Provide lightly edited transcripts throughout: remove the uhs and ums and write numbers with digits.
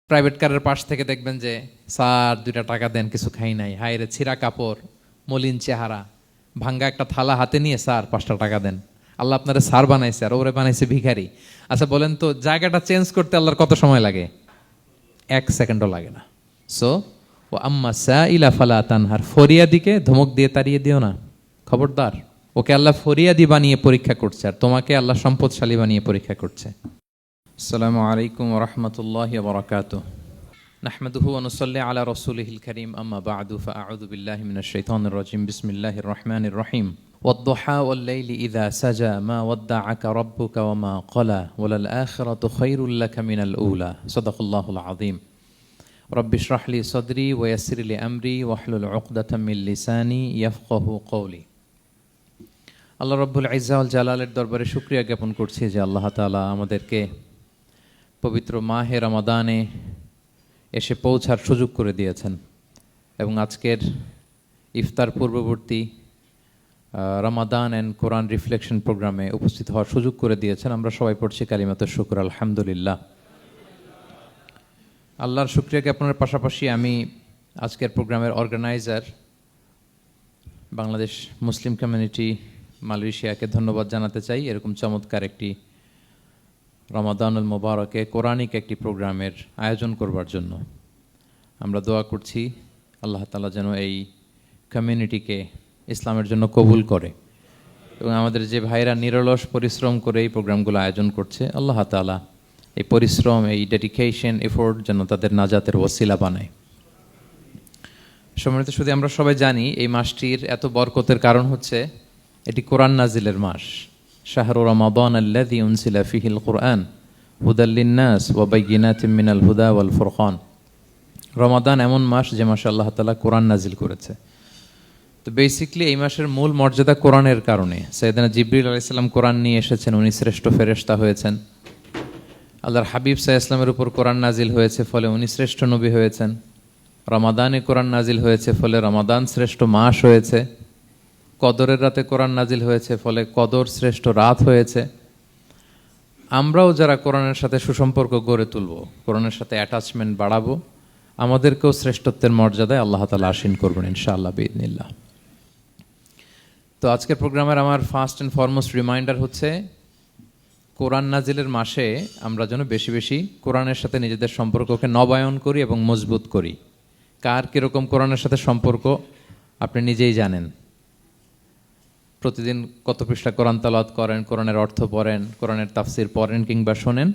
Private কারের পাশ থেকে দেখবেন যে স্যার 2টা টাকা দেন, কিছু খাই নাই, হায় রে ছিঁড়া কাপড়, মলিন চেহারা, ভাঙ্গা একটা থালা হাতে নিয়ে স্যার 5টা টাকা দেন। আল্লাহ আপনারে স্যার বানাইছে আর ওরে বানাইছে ভিখারি। আচ্ছা বলেন তো, জায়গাটা চেঞ্জ করতে আল্লাহর কত সময় লাগে? 1 সেকেন্ডও লাগে না। সো ও আম্মা সাইলা ফালা তানহার, ফরিয়াদিকে ধমক দিয়ে তাড়িয়ে দিও না, খবরদার। ওকে আল্লাহ ফরিয়াদি বানিয়ে পরীক্ষা করছে, আর তোমাকে আল্লাহ সম্পদশালী বানিয়ে পরীক্ষা করছে। আসসালামু আলাইকুম ওয়া রাহমাতুল্লাহি ওয়া বারাকাতুহু। নাহমাদুহু ওয়া নুসাল্লি আলা রাসূলিহিল কারীম, আম্মা বা'দু, ফাআউযু বিল্লাহি মিনাশ শাইতানির রাজীম। বিসমিল্লাহির রাহমানির রাহিম। ওয়াদ-দুহা ওয়াল-লাইলি ইযা সাজা মা ওয়াদ্দা'আকা রাব্বুকা ওয়া মা ক্বালা ওয়ালাল আখিরাতু খায়রুল লাকা মিনাল উলা। সাদাকাল্লাহুল আযীম। রব্বি ইশরাহ লি সাদরি ওয়া ইয়াসসির লি আমরি ওয়াহলুল উকদাতাম মিন লিসানি ইয়াফকাহু কওলি। আল্লাহ রাব্বুল ইজ্জা ওয়াল জালালের দরবারে শুকরিয়া জ্ঞাপন করছি যে আল্লাহ তাআলা আমাদেরকে পবিত্র মাহে রমাদানে এসে পৌঁছার সুযোগ করে দিয়েছেন এবং আজকের ইফতার পূর্ববর্তী রমাদান অ্যান্ড কোরআন রিফ্লেকশন প্রোগ্রামে উপস্থিত হওয়ার সুযোগ করে দিয়েছেন। আমরা সবাই পড়ছি কালিমাতুশ শুকর, আলহামদুলিল্লাহ। আল্লাহর শুকরিয়া জ্ঞাপনের পাশাপাশি আমি আজকের প্রোগ্রামের অর্গানাইজার বাংলাদেশ মুসলিম কমিউনিটি মালয়েশিয়াকে ধন্যবাদ জানাতে চাই, এরকম চমৎকার একটি রমাদানুল মোবারকে কোরআনিক একটি প্রোগ্রামের আয়োজন করবার জন্য। আমরা দোয়া করছি আল্লাহ তাআলা যেন এই কমিউনিটিকে ইসলামের জন্য কবুল করে এবং আমাদের যে ভাইরা নিরলস পরিশ্রম করে এই প্রোগ্রামগুলো আয়োজন করছে, আল্লাহ তাআলা এই পরিশ্রম, এই ডেডিকেশন, এফোর্ট যেন তাদের নাজাতের ওসিলা বানায়। সম্মানিত শুধু আমরা সবাই জানি এই মাসটির এত বরকতের কারণ হচ্ছে এটি কোরআন নাজিলের মাস। শাহরু রমাদান আল্লাযী উনজিলা ফীহিল কুরআন হুদাল লিন-নাস ওয়া বাইয়িনাতিম মিনাল হুদা ওয়াল ফুরকান। রমাদান এমন মাস যে মাসে আল্লাহ তাআলা কোরআন নাজিল করেছে। তো বেসিক্যালি এই মাসের মূল মর্যাদা কোরআনের কারণে। সাইয়েদনা জিবরিল আলাইহিস সালাম কোরআন নিয়ে এসেছেন, উনি শ্রেষ্ঠ ফেরেশতা হয়েছেন। আল্লাহর হাবিব সাল্লাল্লাহু আলাইহি ওয়াসাল্লামের উপর কোরআন নাজিল হয়েছে, ফলে উনি শ্রেষ্ঠ নবী হয়েছেন। রমাদানে কোরআন নাজিল হয়েছে, ফলে রমাদান শ্রেষ্ঠ মাস হয়েছে। কদরের রাতে কোরআন নাজিল হয়েছে, ফলে কদর শ্রেষ্ঠ রাত হয়েছে। আমরাও যারা কোরআনের সাথে সুসম্পর্ক গড়ে তুলব, কোরআনের সাথে অ্যাটাচমেন্ট বাড়াবো, আমাদেরকেও শ্রেষ্ঠত্বের মর্যাদায় আল্লাহ তাআলা আসীন করবেন ইনশাআল্লাহ বিইذنিল্লাহ। তো আজকের প্রোগ্রামের আমার ফার্স্ট অ্যান্ড ফরমোস্ট রিমাইন্ডার হচ্ছে কোরআন নাজিলের মাসে আমরা যেন বেশি বেশি কোরআনের সাথে নিজেদের সম্পর্ককে নবায়ন করি এবং মজবুত করি। কার কীরকম কোরআনের সাথে সম্পর্ক আপনি নিজেই জানেন। প্রতিদিন কত পৃষ্ঠা কোরআন তেলাওয়াত করেন, কোরআনের অর্থ পড়েন, কোরআনের তাফসির পড়েন কিংবা শোনেন,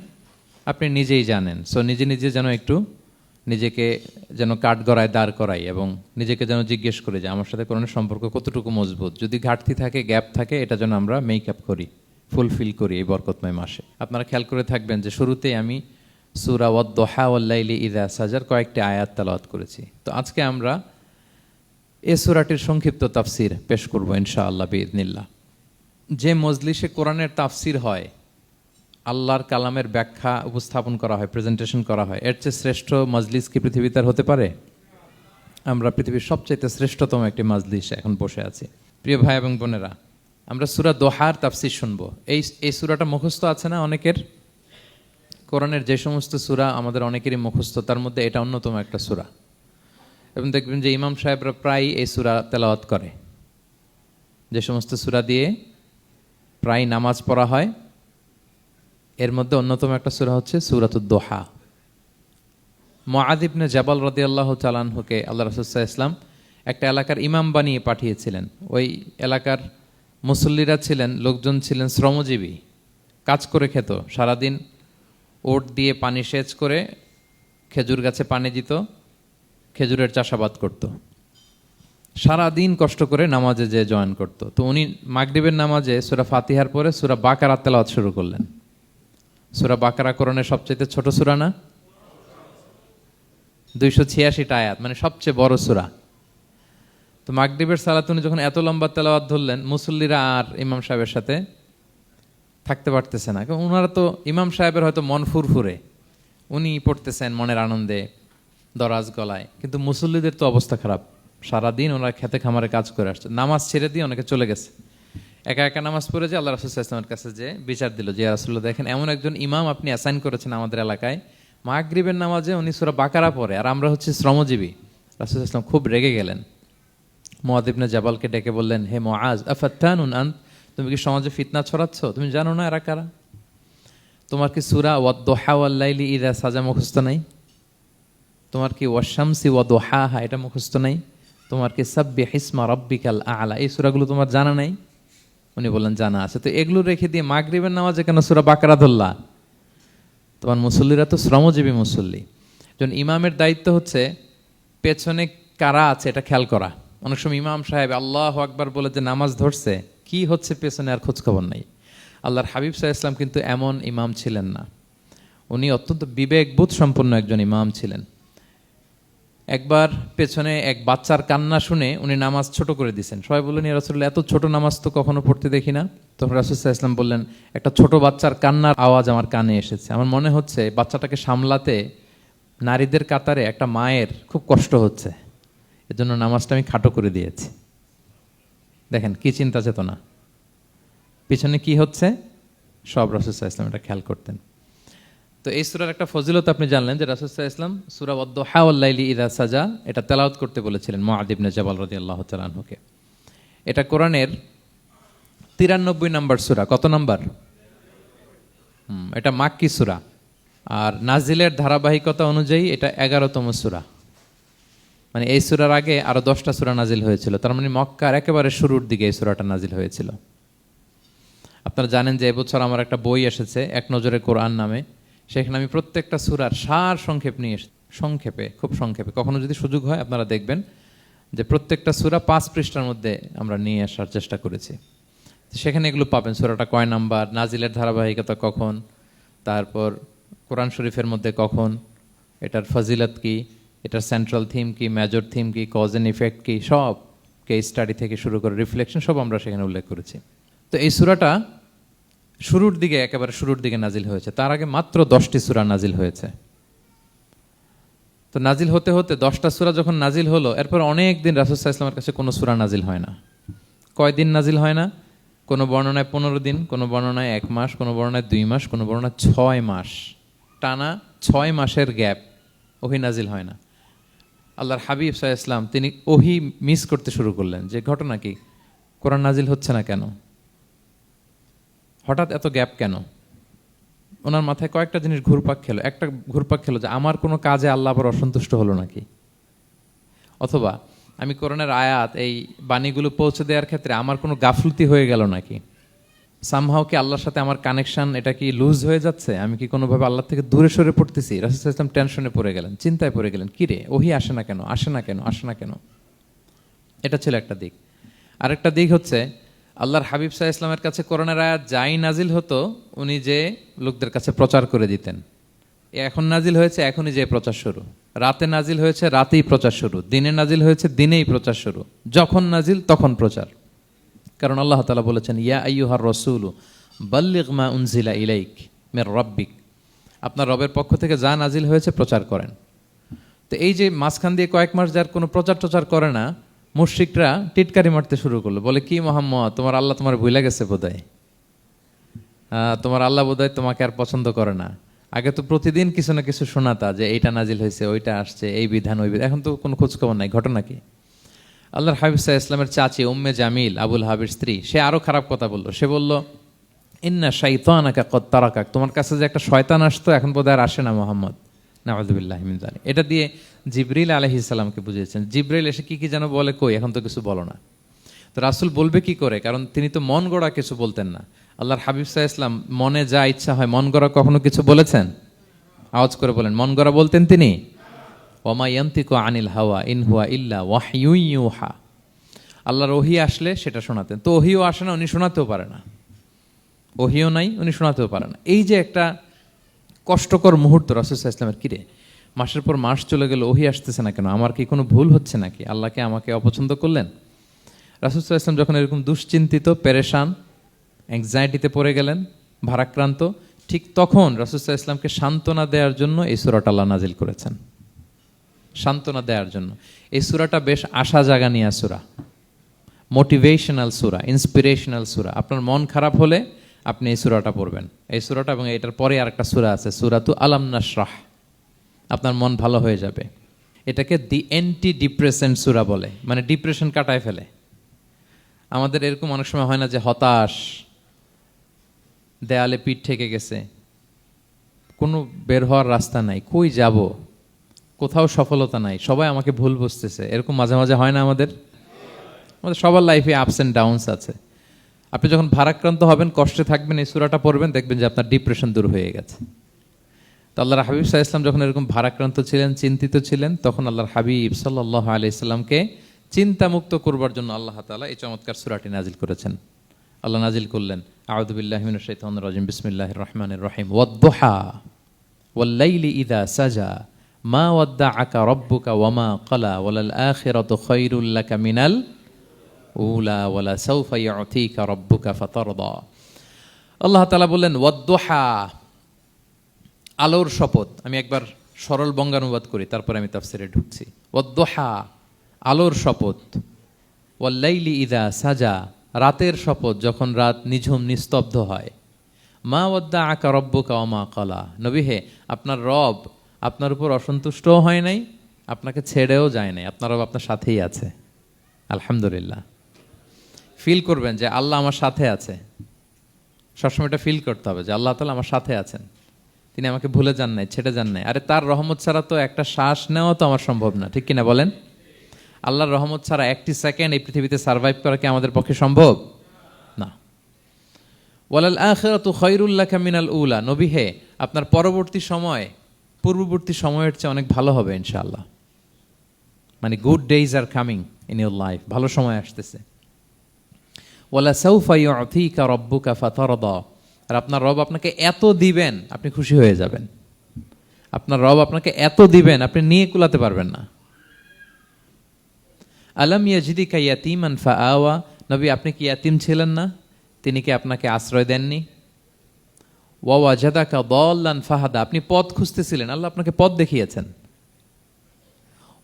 আপনি নিজেই জানেন। সো নিজে নিজে যেন একটু নিজেকে যেন কাঠগড়ায় দাঁড় করাই এবং নিজেকে যেন জিজ্ঞেস করি যে আমার সাথে কোরআনের সম্পর্ক কতটুকু মজবুত। যদি ঘাটতি থাকে, গ্যাপ থাকে, এটা যেন আমরা মেক আপ করি, ফুলফিল করি এই বরকতময় মাসে। আপনারা খেয়াল করে থাকবেন যে শুরুতেই আমি সূরা ওয়াদ-দুহা ওয়াল-লাইলি ইযা সাজার কয়েকটি আয়াত তেলাওয়াত করেছি। তো আজকে আমরা এই সূরাটির সংক্ষিপ্ত তাফসির পেশ করব ইনশাআল্লাহ বিইذنিল্লাহ। যে মজলিসে কোরআনের তাফসির হয়, আল্লাহর কালামের ব্যাখ্যা উপস্থাপন করা হয়, প্রেজেন্টেশন করা হয়, এর চেয়ে শ্রেষ্ঠ মজলিস কি পৃথিবীতে আর হতে পারে? আমরা পৃথিবীর সবচাইতে শ্রেষ্ঠতম একটি মজলিসে এখন বসে আছি। প্রিয় ভাই এবং বোনেরা, আমরা সূরা দোহার তাফসির শুনবো। এই সূরাটা মুখস্থ আছে না অনেকের? কোরআনের যে সমস্ত সূরা আমাদের অনেকেরই মুখস্থ, তার মধ্যে এটা অন্যতম একটা সূরা। এবং দেখবেন যে ইমাম সাহেবরা প্রায় এই সূরা তেলাওয়াত করে। যে সমস্ত সূরা দিয়ে প্রায় নামাজ পড়া হয়, এর মধ্যে অন্যতম একটা সূরা হচ্ছে সূরাতুদ দোহা। মুআয ইবনে জাবাল রাদিয়াল্লাহু তাআলা আনহুকে আল্লাহ রাসূল সাল্লাল্লাহু আলাইহি ওয়াসাল্লাম একটা এলাকার ইমাম বানিয়ে পাঠিয়েছিলেন। ওই এলাকার মুসল্লিরা ছিলেন, লোকজন ছিলেন শ্রমজীবী, কাজ করে খেত। সারাদিন ওট দিয়ে পানি সেচ করে খেজুর গাছে পানি দিত, খেজুরের চাষাবাদ করত, সারাদিন কষ্ট করে নামাজে যে জয়েন করত। তো উনি মাগরিবের নামাজে সূরা ফাতিহার পরে সূরা বাকারা তেলাওয়াত শুরু করলেন। সূরা বাকারা কোরআনের সবচেয়ে ছোট সূরা না? 286টা আয়াত, মানে সবচেয়ে বড় সূরা। তো মাগরিবের সালাতে উনি যখন এত লম্বা তেলাওয়াত ধরলেন, মুসল্লিরা আর ইমাম সাহেবের সাথে থাকতে পারতেছে না। কারণ ওনারা তো, ইমাম সাহেবের হয়তো মন ফুরফুরে, উনি পড়তেছেন মনের আনন্দে দরাজ গলায়, কিন্তু মুসল্লিদের তো অবস্থা খারাপ। সারাদিন ওনারা খেতে খামারে কাজ করে আসছে, নামাজ ছেড়ে দিয়ে অনেকে চলে গেছে, একা একা নামাজ পড়ে যে আল্লাহ রাসূল সাল্লাল্লাহু আলাইহি ওয়াসাল্লামের কাছে যে বিচার দিল যে ইয়া রাসূলুল্লাহ, দেখেন এমন একজন ইমাম আপনি অ্যাসাইন করেছেন আমাদের এলাকায়, মাগরিবের নামাজে উনি সূরা বাকারা পড়ে, আর আমরা হচ্ছে শ্রমজীবী। রাসূল সাল্লাল্লাহু আলাইহি ওয়াসাল্লাম খুব রেগে গেলেন, মুআয ইবনে জাবালকে ডেকে বললেন, হে মুআয, আফাত্তানুন আন্ত, তুমি কি সমাজে ফিতনা ছড়াচ্ছ? তুমি জানো না এরা কারা? তোমার কি সূরা ওয়াদ-দুহা ওয়াল-লাইলি ইযা সাজা মুখস্থ নাই? তোমার কি ওয়াশ-শামসি ওয়া-দুহাহা এটা মুখস্থ নাই? তোমার কি সাব্বিহ ইসমা রাব্বিকাল আ'লা এই সূরাগুলো তোমার জানা নাই? উনি বললেন জানা আছে। তো এগুলো রেখে দিয়ে মাগরিবের নামাজে কেন সূরা বাকারা ধরলা? তোমার মুসল্লিরা তো শ্রমজীবী মুসল্লি। যখন ইমামের দায়িত্ব হচ্ছে পেছনে কারা আছে এটা খেয়াল করা। অনেক সময় ইমাম সাহেব আল্লাহু আকবার বলে যে নামাজ ধরছে, কি হচ্ছে পেছনে আর খোঁজ খবর নাই। আল্লাহর হাবিব সাল্লাল্লাহু আলাইহি ওয়াসাল্লাম কিন্তু এমন ইমাম ছিলেন না, উনি অত্যন্ত বিবেকবোধ সম্পন্ন একজন ইমাম ছিলেন। একবার পেছনে এক বাচ্চার কান্না শুনে উনি নামাজ ছোট করে দিয়েছেন। সবাই বললেন, ইয়া রাসূলুল্লাহ, এত ছোট নামাজ তো কখনো পড়তে দেখি না। তখন রাসূল সাল্লাল্লাহু আলাইহি ওয়াসাল্লাম বললেন, একটা ছোট বাচ্চার কান্নার আওয়াজ আমার কানে এসেছে। আমার মনে হচ্ছে বাচ্চাটাকে সামলাতে নারীদের কাতারে একটা মায়ের খুব কষ্ট হচ্ছে, এজন্য নামাজটা আমি খাটো করে দিয়েছি। দেখেন কি চিন্তা চেতনা, পিছনে কি হচ্ছে সব রাসূল সাল্লাল্লাহু আলাইহি ওয়াসাল্লাম এটা খেয়াল করতেন। তো এই সূরার একটা ফজিলত আপনি জানলেন যে রাসূল সাল্লাল্লাহু আলাইহি ওয়াসাল্লাম সূরা ওয়াদ-দুহা ওয়াল-লাইলি ইযা সাজা এটা তেলাওয়াত করতে বলেছিলেন মুআয ইবনে জাবাল রাদিয়াল্লাহু তাআলা আনহুকে। এটা কোরআনের 93 নম্বর সূরা। কত নম্বর? এটা মাক্কি সূরা, আর নাজিলের ধারাবাহিকতা অনুযায়ী এটা 11তম সূরা। মানে এই সূরার আগে আরো 10টা সূরা নাজিল হয়েছিল, তার মানে মক্কার একেবারে শুরুর দিকে এই সূরাটা নাজিল হয়েছিল। আপনারা জানেন যে এবছর আমার একটা বই এসেছে এক নজরে কোরআন নামে, সেখানে আমি প্রত্যেকটা সূরার সার সংক্ষেপ নিয়ে সংক্ষেপে, খুব সংক্ষেপে, কখনো যদি সুযোগ হয় আপনারা দেখবেন যে প্রত্যেকটা সূরা 5 পৃষ্ঠার মধ্যে আমরা নিয়ে আসার চেষ্টা করেছি। সেখানে এগুলো পাবেন, সূরাটা কয় নাম্বার, নাজিলের ধারাবাহিকতা কখন, তারপর কোরআন শরীফের মধ্যে কখন, এটার ফজিলত কি, এটার সেন্ট্রাল থিম কি, মেজর থিম কি, কজ এন্ড ইফেক্ট কি, সব কেস স্টাডি থেকে শুরু করে রিফ্লেকশন সব আমরা সেখানে উল্লেখ করেছি। তো এই সূরাটা শুরুর দিকে, একেবারে শুরুর দিকে নাজিল হয়েছে। তার আগে মাত্র 10টি সূরা নাজিল হয়েছে। তো নাজিল হতে হতে 10টা সূরা যখন নাজিল হলো, এরপর অনেক দিন রাসূল সাল্লাল্লাহু আলাইহি ওয়াসাল্লামের কাছে কোনো সূরা নাজিল হয় না। কয়দিন নাজিল হয় না? কোনো বর্ণনায় 15 দিন, কোনো বর্ণনায় 1 মাস, কোনো বর্ণনায় 2 মাস, কোনো বর্ণনায় 6 মাস, টানা 6 মাসের গ্যাপ ওহী নাজিল হয় না। আল্লাহর হাবিব সাল্লাল্লাহু আলাইহি ওয়াসাল্লাম তিনি ওহী মিস করতে শুরু করলেন, যে ঘটনা কি, কোরআন নাজিল হচ্ছে না কেন, হঠাৎ এত গ্যাপ কেন? ওনার মাথায় কয়েকটা জিনিস ঘুরপাক খেলো। একটা ঘুরপাক খেলো যে আমার কোনো কাজে আল্লাহ আবার অসন্তুষ্ট হলো নাকি, অথবা আমি কোরআনের আয়াত এই বাণীগুলো পৌঁছে দেওয়ার ক্ষেত্রে আমার কোনো গাফলতি হয়ে গেল নাকি, সামহাও কি আল্লাহর সাথে আমার কানেকশন এটা কি লুজ হয়ে যাচ্ছে, আমি কি কোনোভাবে আল্লাহ থেকে দূরে সরে পড়তেছি। রাসূল সাল্লাল্লাহু আলাইহি ওয়াসাল্লাম টেনশনে পড়ে গেলেন, চিন্তায় পড়ে গেলেন, কি রে ওহী আসে না কেন, আসে না কেন, আসে না কেন। এটা ছিল একটা দিক। আরেকটা দিক হচ্ছে আল্লাহর হাবিব সাল্লাল্লাহু আলাইহি ওয়াসাল্লামের কাছে কোরআনের আয়াত যাই নাজিল হতো উনি যে লোকদের কাছে প্রচার করে দিতেন। এখন নাজিল হয়েছে এখনই যে প্রচার শুরু, রাতে নাজিল হয়েছে রাতেই প্রচার শুরু, দিনে নাজিল হয়েছে দিনেই প্রচার শুরু, যখন নাজিল তখন প্রচার। কারণ আল্লাহ তাআলা বলেছেন, ইয়া আইয়ুহার রাসূলু বাল্লিগ মা উনজিলা ইলাইক মির রাব্বিক, আপনার রবের পক্ষ থেকে যা নাজিল হয়েছে প্রচার করেন। তো এই যে মাঝখান দিয়ে কয়েক মাস যার কোনো প্রচার টচার করে না, মুশরিকরা টিটকারি মারতে শুরু করলো, বলে কি মুহাম্মদ, তোমার আল্লাহ তোমার ভুলে গেছে বোধহয়, তোমার আল্লাহ বোধহয় তোমাকে আর পছন্দ করে না। আগে তো প্রতিদিন কিছু না কিছু শোনাতা যে এইটা নাজিল হয়েছে, ওইটা আসছে, এই বিধান ওই বিধান, এখন তো কোনো খোঁজখবর নাই। ঘটনা কি? আল্লাহর হাবিব সাল্লাল্লাহু আলাইহি ওয়াসাল্লামের চাচি উম্মে জামিল, আবুল হাবির স্ত্রী, সে আরো খারাপ কথা বললো। সে বলল, ইন্না শাইতানাকা কদ তারাকাক, তোমার কাছে যে একটা শয়তান আসতো এখন বোধহয় আর আসে না মুহাম্মদ, নাউযুবিল্লাহি মিন যালিক। এটা দিয়ে জিবরিল আলাইহিস সালামকে বুঝিয়েছেন। জিবরিল এসে কি কি যেন বলে, কই এখন তো কিছু বলো না। তো রাসূল বলবে কি করে, কারণ তিনি তো মন গড়া কিছু বলতেন না। আল্লাহর হাবিব সাল্লাল্লাহু আলাইহি ওয়াসাল্লাম মনে যা ইচ্ছা হয় মন গড়া কখনো কিছু বলেছেন? আওয়াজ করে বলেন, মন গড়া বলতেন তিনি? ওমা ইয়ানতিকু আনিল হাওয়া ইন হুয়া ইল্লা ওয়াহয়ুন ইউহা, আল্লাহর ওহী আসলে সেটা শোনাতেন। তো ওহীও আসে না, উনি শোনাতেও পারে না, ওহীও নাই, উনি শোনাতেও পারে না। এই যে একটা কষ্টকর মুহূর্ত রাসূল সাল্লাল্লাহু আলাইহি ওয়াসাল্লামের, কিরে মাসের পর মাস চলে গেল ওহী আসতেছে না কেন, আমার কি কোনো ভুল হচ্ছে নাকি, আল্লাহকে আমাকে অপছন্দ করলেন? রাসূল সাল্লাল্লাহু আলাইহি ওয়াসাল্লাম যখন এরকম দুশ্চিন্তিত, পেরেশান, অ্যাংজাইটিতে পড়ে গেলেন, ভারাক্রান্ত, ঠিক তখন রাসূল সাল্লাল্লাহু আলাইহি ওয়াসাল্লামকে সান্ত্বনা দেওয়ার জন্য এই সূরাটা আল্লাহ নাজিল করেছেন। সান্ত্বনা দেওয়ার জন্য এই সূরাটা বেশ আশা জাগানিয়া সূরা, মোটিভেশনাল সূরা, ইন্সপিরেশনাল সূরা। আপনার মন খারাপ হলে আপনি এই সূরাটা পড়বেন, এই সূরাটা, এবং এটার পরে আরেকটা সূরা আছে, সূরাতু আলাম নাশরাহ, আপনার মন ভালো হয়ে যাবে। এটাকে দি অ্যান্টি ডিপ্রেসেন্ট সূরা বলে, মানে ডিপ্রেশন কাটায় ফেলে। আমাদের এরকম অনেক সময় হয় না যে হতাশ, দেয়ালে পিঠ ঠেকে গেছে, কোনো বের হওয়ার রাস্তা নাই, কই যাব, কোথাও সফলতা নাই, সবাই আমাকে ভুল বুঝতেছে, এরকম মাঝে মাঝে হয় না? আমাদের সবার লাইফে আপস অ্যান্ড ডাউনস আছে। আপনি যখন ভারাক্রান্ত হবেন, কষ্টে থাকবেন, এই সূরাটা পড়বেন, দেখবেন যে আপনার ডিপ্রেশন দূর হয়ে গেছে। তো আল্লাহর হাবিব সাল্লাল্লাহু আলাইহি ওয়াসাল্লাম যখন এরকম ভারাক্রান্ত ছিলেন, চিন্তিত ছিলেন, তখন আল্লাহর হাবিব সাল্লাল্লাহু আলাইহি ওয়াসাল্লামকে চিন্তামুক্ত করবার জন্য আল্লাহ তাআলা এই চমৎকার সূরাটি নাজিল করেছেন। আল্লাহ নাজিল করলেন, আউযু বিল্লাহি মিনাশ শাইতানির রাজিম, বিসমিল্লাহির রহমানির রহিম, ওয়াদ-দুহা ওয়াল-লাইলি ইযা সাজা মা ওয়াদ্দাআকা রাব্বুকা ওয়া মা ক্বালা ওয়ালাল আখিরাতু খায়রুল লাকা মিনাল উলা ওয়ালা সাউফা ইউতিকা রাব্বুকা ফাতারদা। আল্লাহ তাআলা বললেন ওয়াদ-দুহা, আলোর শপথ। আমি একবার সরল বঙ্গানুবাদ করি, তারপরে আমি তাফসিরে ঢুকছি। ওয়াদ-দুহা, আলোর শপথ। ওয়াল-লাইলি ইযা সাজা, রাতের শপথ, যখন রাত নিঝুম নিস্তব্ধ হয়। মা ওয়াদ্দাআকা রাব্বুকা ওয়া মা ক্বালা, নবী হে, আপনার রব আপনার উপর অসন্তুষ্টও হয় নাই, আপনাকে ছেড়েও যায় নাই, আপনার রব আপনার সাথেই আছে। আলহামদুলিল্লাহ। ফিল করবেন যে আল্লাহ আমার সাথে আছে। সবসময় এটা ফিল করতে হবে যে আল্লাহ তাআলা আমার সাথে আছেন, তিনি আমাকে ভুলে যান নাই, ছেড়ে যান নাই। আরে তার রহমত ছাড়া তো একটা শ্বাস নেওয়া তো আমার সম্ভব না, ঠিক কিনা বলেন? আল্লাহর রহমত ছাড়া একটি সেকেন্ড এই পৃথিবীতে সার্ভাইভ করা কি আমাদের পক্ষে সম্ভব না? ওয়ালাল আখিরাতু খায়রুল লাকা মিনাল উলা, নবী হে, আপনার পরবর্তী সময় পূর্ববর্তী সময়ের চেয়ে অনেক ভালো হবে ইনশাআল্লাহ। মানে good days are coming in your life, ভালো সময় আসতেছে। ওয়ালা সাউফা ইউতিকা রাব্বুকা ফাতারদা, আর আপনার রব আপনাকে এত দিবেন আপনি খুশি হয়ে যাবেন। আপনার রব আপনাকে এত দিবেন আপনি নিয়ে কুলাতে পারবেন না। আলাম ইয়াজিদিকা ইয়াতীমান ফাআওয়া, নবী আপনি কি ইয়াতীম ছিলেন না? তিনি কি আপনাকে আশ্রয় দেননি? ওয়া ওয়াজাদাকা দাল্লান ফাহাদা, আপনি পথ খুঁজতেছিলেন, আল্লাহ আপনাকে পথ দেখিয়েছেন।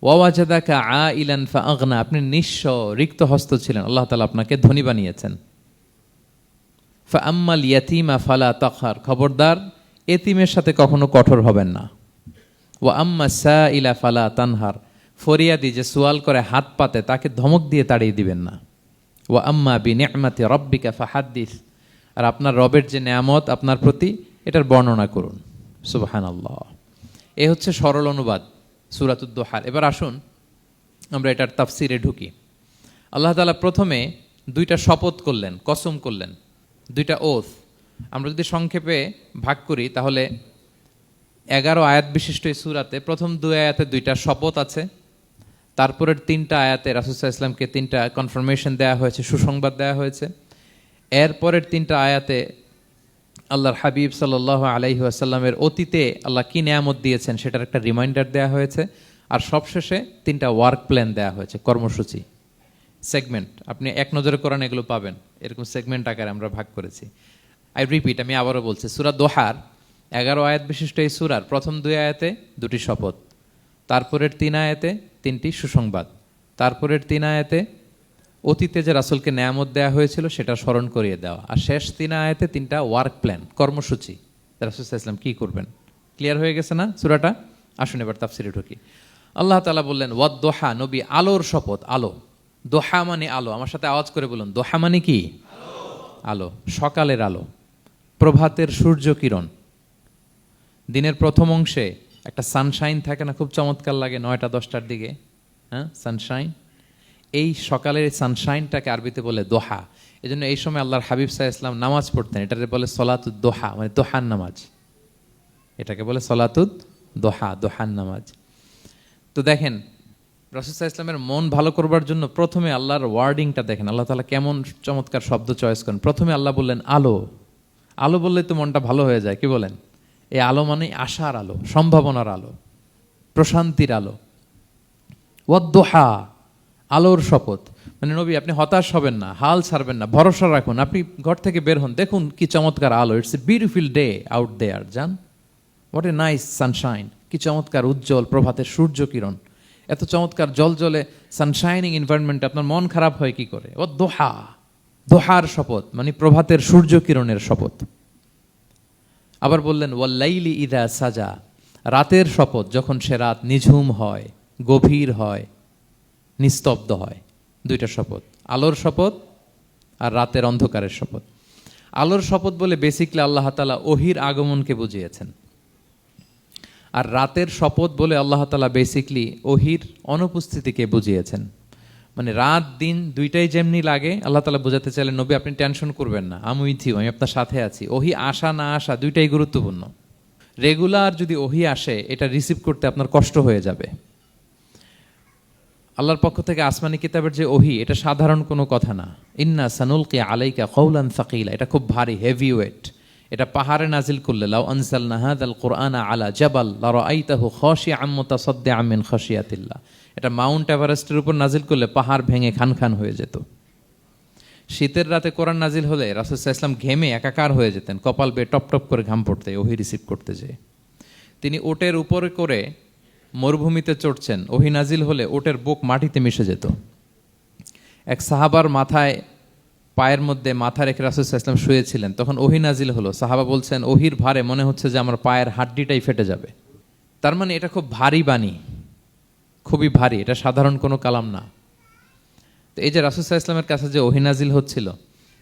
ওয়া ওয়াজাদাকা আইলান ফাআগনা, আপনি নিঃস্ব রিক্ত হস্ত ছিলেন, আল্লাহ তাআলা আপনাকে ধনী বানিয়েছেন। ফাআম্মাল ইয়াতীমা ফালা তাকহার, খবরদার এতিমের সাথে কখনো কঠোর হবেন না। ওয়া আম্মা সাইলা ফালা তানহার, ফরিয়াদি যে সোয়াল করে হাত পাতে তাকে ধমক দিয়ে তাড়িয়ে দিবেন না। ওয়া আম্মা বিনিআমাতি রাব্বিকা ফাহাদ্দিস, আর আপনার রবের যে নেয়ামত আপনার প্রতি, এটার বর্ণনা করুন। সুবহানাল্লাহ। এ হচ্ছে সরল অনুবাদ সূরাতুদ দুহার। এবার আসুন আমরা এটার তাফসিরে ঢুকি। আল্লাহ তাআলা প্রথমে দুইটা শপথ করলেন, কসম করলেন, দুইটা ওথ। আমরা যদি সংক্ষেপে ভাগ করি তাহলে 11 আয়াত বিশিষ্ট এই সূরাতে প্রথম 2 আয়াতে দুইটা শপথ আছে, তারপরের 3টা আয়াতে রাসূল সাল্লাল্লাহু আলাইহি ওয়াসাল্লামকে 3টা কনফার্মেশন দেওয়া হয়েছে, সুসংবাদ দেওয়া হয়েছে। এরপরের 3টা আয়াতে আল্লাহর হাবিব সাল্লাল্লাহু আলাইহি ওয়াসাল্লামের অতীতে আল্লাহ কি নেয়ামত দিয়েছেন সেটার একটা রিমাইন্ডার দেওয়া হয়েছে। আর সবশেষে 3টা ওয়ার্ক প্ল্যান দেওয়া হয়েছে, কর্মসূচি, সেগমেন্ট। আপনি এক নজরে কোরআন এগুলো পাবেন, এরকম সেগমেন্ট আকারে আমরা ভাগ করেছি। আই রিপিট, আমি আবারও বলছি, সূরা দোহার 11 আয়াত বিশিষ্ট এই সূরার প্রথম 2 আয়াতে 2টি শপথ, তারপরের 3 আয়াতে 3টি সুসংবাদ, তারপরের 3 আয়াতে অতীতে যে রাসূলকে নেয়ামত দেওয়া হয়েছিল সেটা স্মরণ করিয়ে দেওয়া, আর শেষ 3 আয়াতে 3টা ওয়ার্ক প্ল্যান, কর্মসূচি, রাসূল সাল্লাল্লাহু আলাইহি ওয়াসাল্লাম কি করবেন। ক্লিয়ার হয়ে গেছে না সূরাটা? আসুন এবার তাফসিরে ঢুকি। আল্লাহ তাআলা বললেন ওয়াদ-দুহা, নবী আলোর শপথ। আলো, দোহা মানে আলো। আমার সাথে আওয়াজ করে বলুন, দোহা মানে কি? আলো, সকালের আলো, প্রভাতের সূর্য কিরণ। দিনের প্রথম অংশে একটা সানশাইন থাকে না, খুব চমৎকার লাগে 9টা 10টার দিকে, হ্যাঁ, সানশাইন। এই সকালের সানশাইনটাকে আরবিতে বলে দোহা। এই জন্য এই সময় আল্লাহর হাবিব সাল্লাল্লাহু আলাইহি ওয়াসাল্লাম নামাজ পড়তেন, এটাকে বলে সলাতুদ দোহা, মানে দোহার নামাজ। এটাকে বলে সলাতুদ দোহা, দোহার নামাজ। তো দেখেন রাসূল সাল্লাল্লাহু আলাইহি ওয়াসাল্লামের মন ভালো করবার জন্য প্রথমে আল্লাহর ওয়ার্ডিংটা দেখেন, আল্লাহ তাআলা কেমন চমৎকার শব্দ চয়েস করেন। প্রথমে আল্লাহ বললেন আলো। আলো বললে তো মনটা ভালো হয়ে যায়, কি বলেন? এই আলো মানে আশার আলো, সম্ভাবনার আলো, প্রশান্তির আলো। ওয়াদ-দুহা, আলোর শপথ। মানে নবী আপনি হতাশ হবেন না, হাল ছাড়বেন না, ভরসা রাখুন। আপনি ঘর থেকে বের হন, দেখুন কি চমৎকার আলো। It's a beautiful day out there, জান, হোয়াট এ নাইস সানশাইন। কি চমৎকার উজ্জ্বল প্রভাতের সূর্য কিরণ, এত চমৎকার জলজলে সানশাইনিং এনভায়রনমেন্টে আপনার মন খারাপ হয় কি করে? ওয়াদ-দুহা, দোহার শপথ মানে প্রভাতের সূর্য কিরণের শপথ। আবার বললেন ওয়াল-লাইলি ইযা সাজা, রাতের শপথ, যখন সে রাত নিঝুম হয়, গভীর হয়, নিস্তব্ধ হয়, দুইটা শপথ, আলোর শপথ আর রাতের অন্ধকারের শপথ। আলোর শপথ বলে বেসিকলি আল্লাহ তাআলা ওহির আগমনকে বুঝিয়েছেন, আর রাতের শপথ বলে আল্লাহ তাআলা বেসিকলি ওহির অনুপস্থিতিকে বুঝিয়েছেন। মানে রাত দিন দুইটাই যেমনি লাগে, আল্লাহ তাআলা বোঝাতে চাইলেন নবী আপনি টেনশন করবেন না, আমি উইথ ইউ, আমি আপনার সাথে আছি। ওহি আসা না আসা দুইটাই গুরুত্বপূর্ণ। রেগুলার যদি ওহি আসে, এটা রিসিভ করতে আপনার কষ্ট হয়ে যাবে। আল্লাহর পক্ষ থেকে আসমানি কিতাবের যে ওহি, এটা সাধারণ কোনো কথা না। ইন্না সানুলকি আলাইকা কওলান সাকিলা, এটা খুব ভারী, হেভি ওয়েট। এটা পাহাড়ে নাজিল করলে, লাউ আনজালনা হাযাল কুরআনা আলা জাবাল লারাআইতাহু খাশিআম মুতাসাদ্দিআম মিন খাশিয়াতিল্লাহ, এটা মাউন্ট এভারেস্টের উপর নাজিল করলে পাহাড় ভেঙে খান খান হয়ে যেত। শীতের রাতে কোরআন নাজিল হলে রাসূল সাল্লাল্লাহু আলাইহি ওয়াসাল্লাম ঘেমে একাকার হয়ে যেতেন, কপাল বেয়ে টপ টপ করে ঘাম পড়তে ওহি রিসিভ করতে যেয়ে। তিনি ওটের উপরে করে মরুভূমিতে চড়ছেন, ওহি নাজিল হলে ওটের বুক মাটিতে মিশে যেত। এক সাহাবার মাথায়, পায়ের মধ্যে মাথা রেখে রাসূল সাল্লাল্লাহু আলাইহি ওয়াসাল্লাম শুয়েছিলেন, তখন ওহি নাজিল হলো। সাহাবা বলছেন ওহির ভারে মনে হচ্ছে যে আমার পায়ের হাড্ডিটাই ফেটে যাবে। তার মানে এটা খুব ভারী বাণী, খুবই ভারী, এটা সাধারণ কোনো কালাম না। তো এই যে রাসূল সাল্লাল্লাহু আলাইহি ওয়াসাল্লামের কাছে যে ওহি নাজিল হচ্ছিল,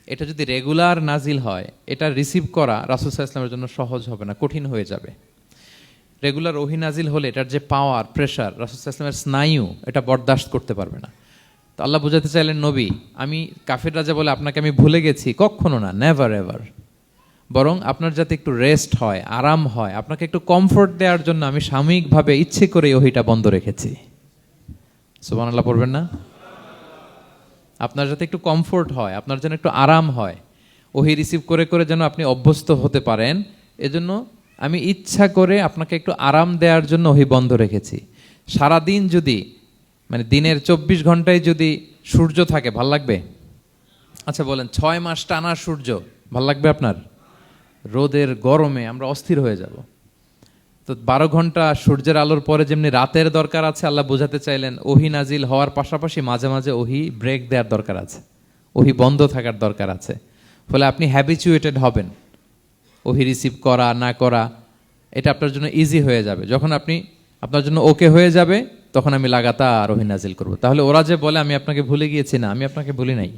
এটা যদি রেগুলার নাজিল হয়, এটা রিসিভ করা রাসূল সাল্লাল্লাহু আলাইহি ওয়াসাল্লামের জন্য সহজ হবে না, কঠিন হয়ে যাবে। রেগুলার ওহি নাজিল হলে এটার যে পাওয়ার, প্রেশার, রাসূল সাল্লাল্লাহু আলাইহি ওয়াসাল্লামের স্নায়ু এটা বরদাস্ত করতে পারবে না। তো আল্লাহ বোঝাতে চাইলেন নবী, আমি কাফির রাজা বলে আপনাকে আমি ভুলে গেছি, কখনো না, নেভার এভার। বরং আপনার যাতে একটু রেস্ট হয়, আরাম হয়, আপনাকে একটু কমফোর্ট দেওয়ার জন্য আমি সাময়িকভাবে ইচ্ছে করে ওহিটা বন্ধ রেখেছি। সুবহানাল্লাহ পড়বেন না? আপনার যাতে একটু কমফোর্ট হয়, আপনার যেন একটু আরাম হয়, ওহি রিসিভ করে করে যেন আপনি অভ্যস্ত হতে পারেন, এজন্য আমি ইচ্ছা করে আপনাকে একটু আরাম দেওয়ার জন্য ওহি বন্ধ রেখেছি। সারাদিন যদি, মানে দিনের 24 ঘন্টায় যদি সূর্য থাকে, ভাল লাগবে? আচ্ছা বলেন, 6 মাস টানা সূর্য ভাল লাগবে আপনার? রোদের গরমে আমরা অস্থির হয়ে যাব। তো 12 ঘন্টা সূর্যের আলোর পরে যেমনি রাতের দরকার আছে, আল্লাহ বোঝাতে চাইলেন ওহি নাজিল হওয়ার পাশাপাশি মাঝে মাঝে ওহি ব্রেক দেওয়ার দরকার আছে, ওহি বন্ধ থাকার দরকার আছে। ফলে আপনি হ্যাবিচুয়েটেড হবেন, ওহি রিসিভ করা না করা এটা আপনার জন্য ইজি হয়ে যাবে। যখন আপনি, আপনার জন্য ওকে হয়ে যাবে, তখন আমি লাগাতার ওহি নাজিল করব। তাহলে ওরা যে বলে আমি আপনাকে ভুলে গিয়েছি, না, আমি আপনাকে ভুলি নাই,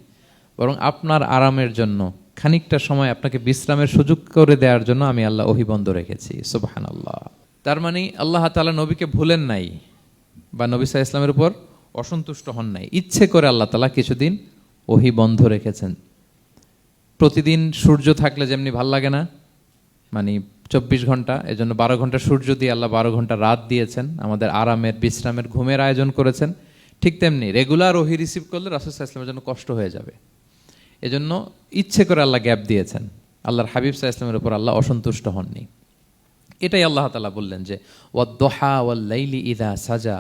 বরং আপনার আরামের জন্য, খানিকটা সময় আপনাকে বিশ্রামের সুযোগ করে দেওয়ার জন্য আমি আল্লাহ ওহি বন্ধ রেখেছি। সুবহানাল্লাহ। তার মানে আল্লাহ তাআলা নবীকে ভুলেন নাই বা নবী সাল্লাল্লাহু আলাইহি ওয়াসাল্লামের উপর অসন্তুষ্ট হন নাই, ইচ্ছে করে আল্লাহ তাআলা কিছুদিন ওহি বন্ধ রেখেছেন। প্রতিদিন সূর্য থাকলে যেমনি ভাল লাগে না, মানে 24 ঘন্টা, এজন্য 12 ঘন্টা সূর্য দিয়ে আল্লাহ 12 ঘন্টা রাত দিয়েছেন, আমাদের আরামের, বিশ্রামের, ঘুমের আয়োজন করেছেন। ঠিক তেমনি রেগুলার ওহি রিসিভ করলে রাসূল সাল্লাল্লাহু আলাইহি ওয়াসাল্লামের জন্য কষ্ট হয়ে যাবে, এজন্য ইচ্ছে করে আল্লাহ গ্যাপ দিয়েছেন। আল্লাহর হাবিব সাল্লাল্লাহু আলাইহি ওয়াসাল্লামের উপর আল্লাহ অসন্তুষ্ট হননি। এটাই আল্লাহ তাআলা বললেন যে ওয়াদ-দুহা ওয়াল-লাইলি ইযা সাজা,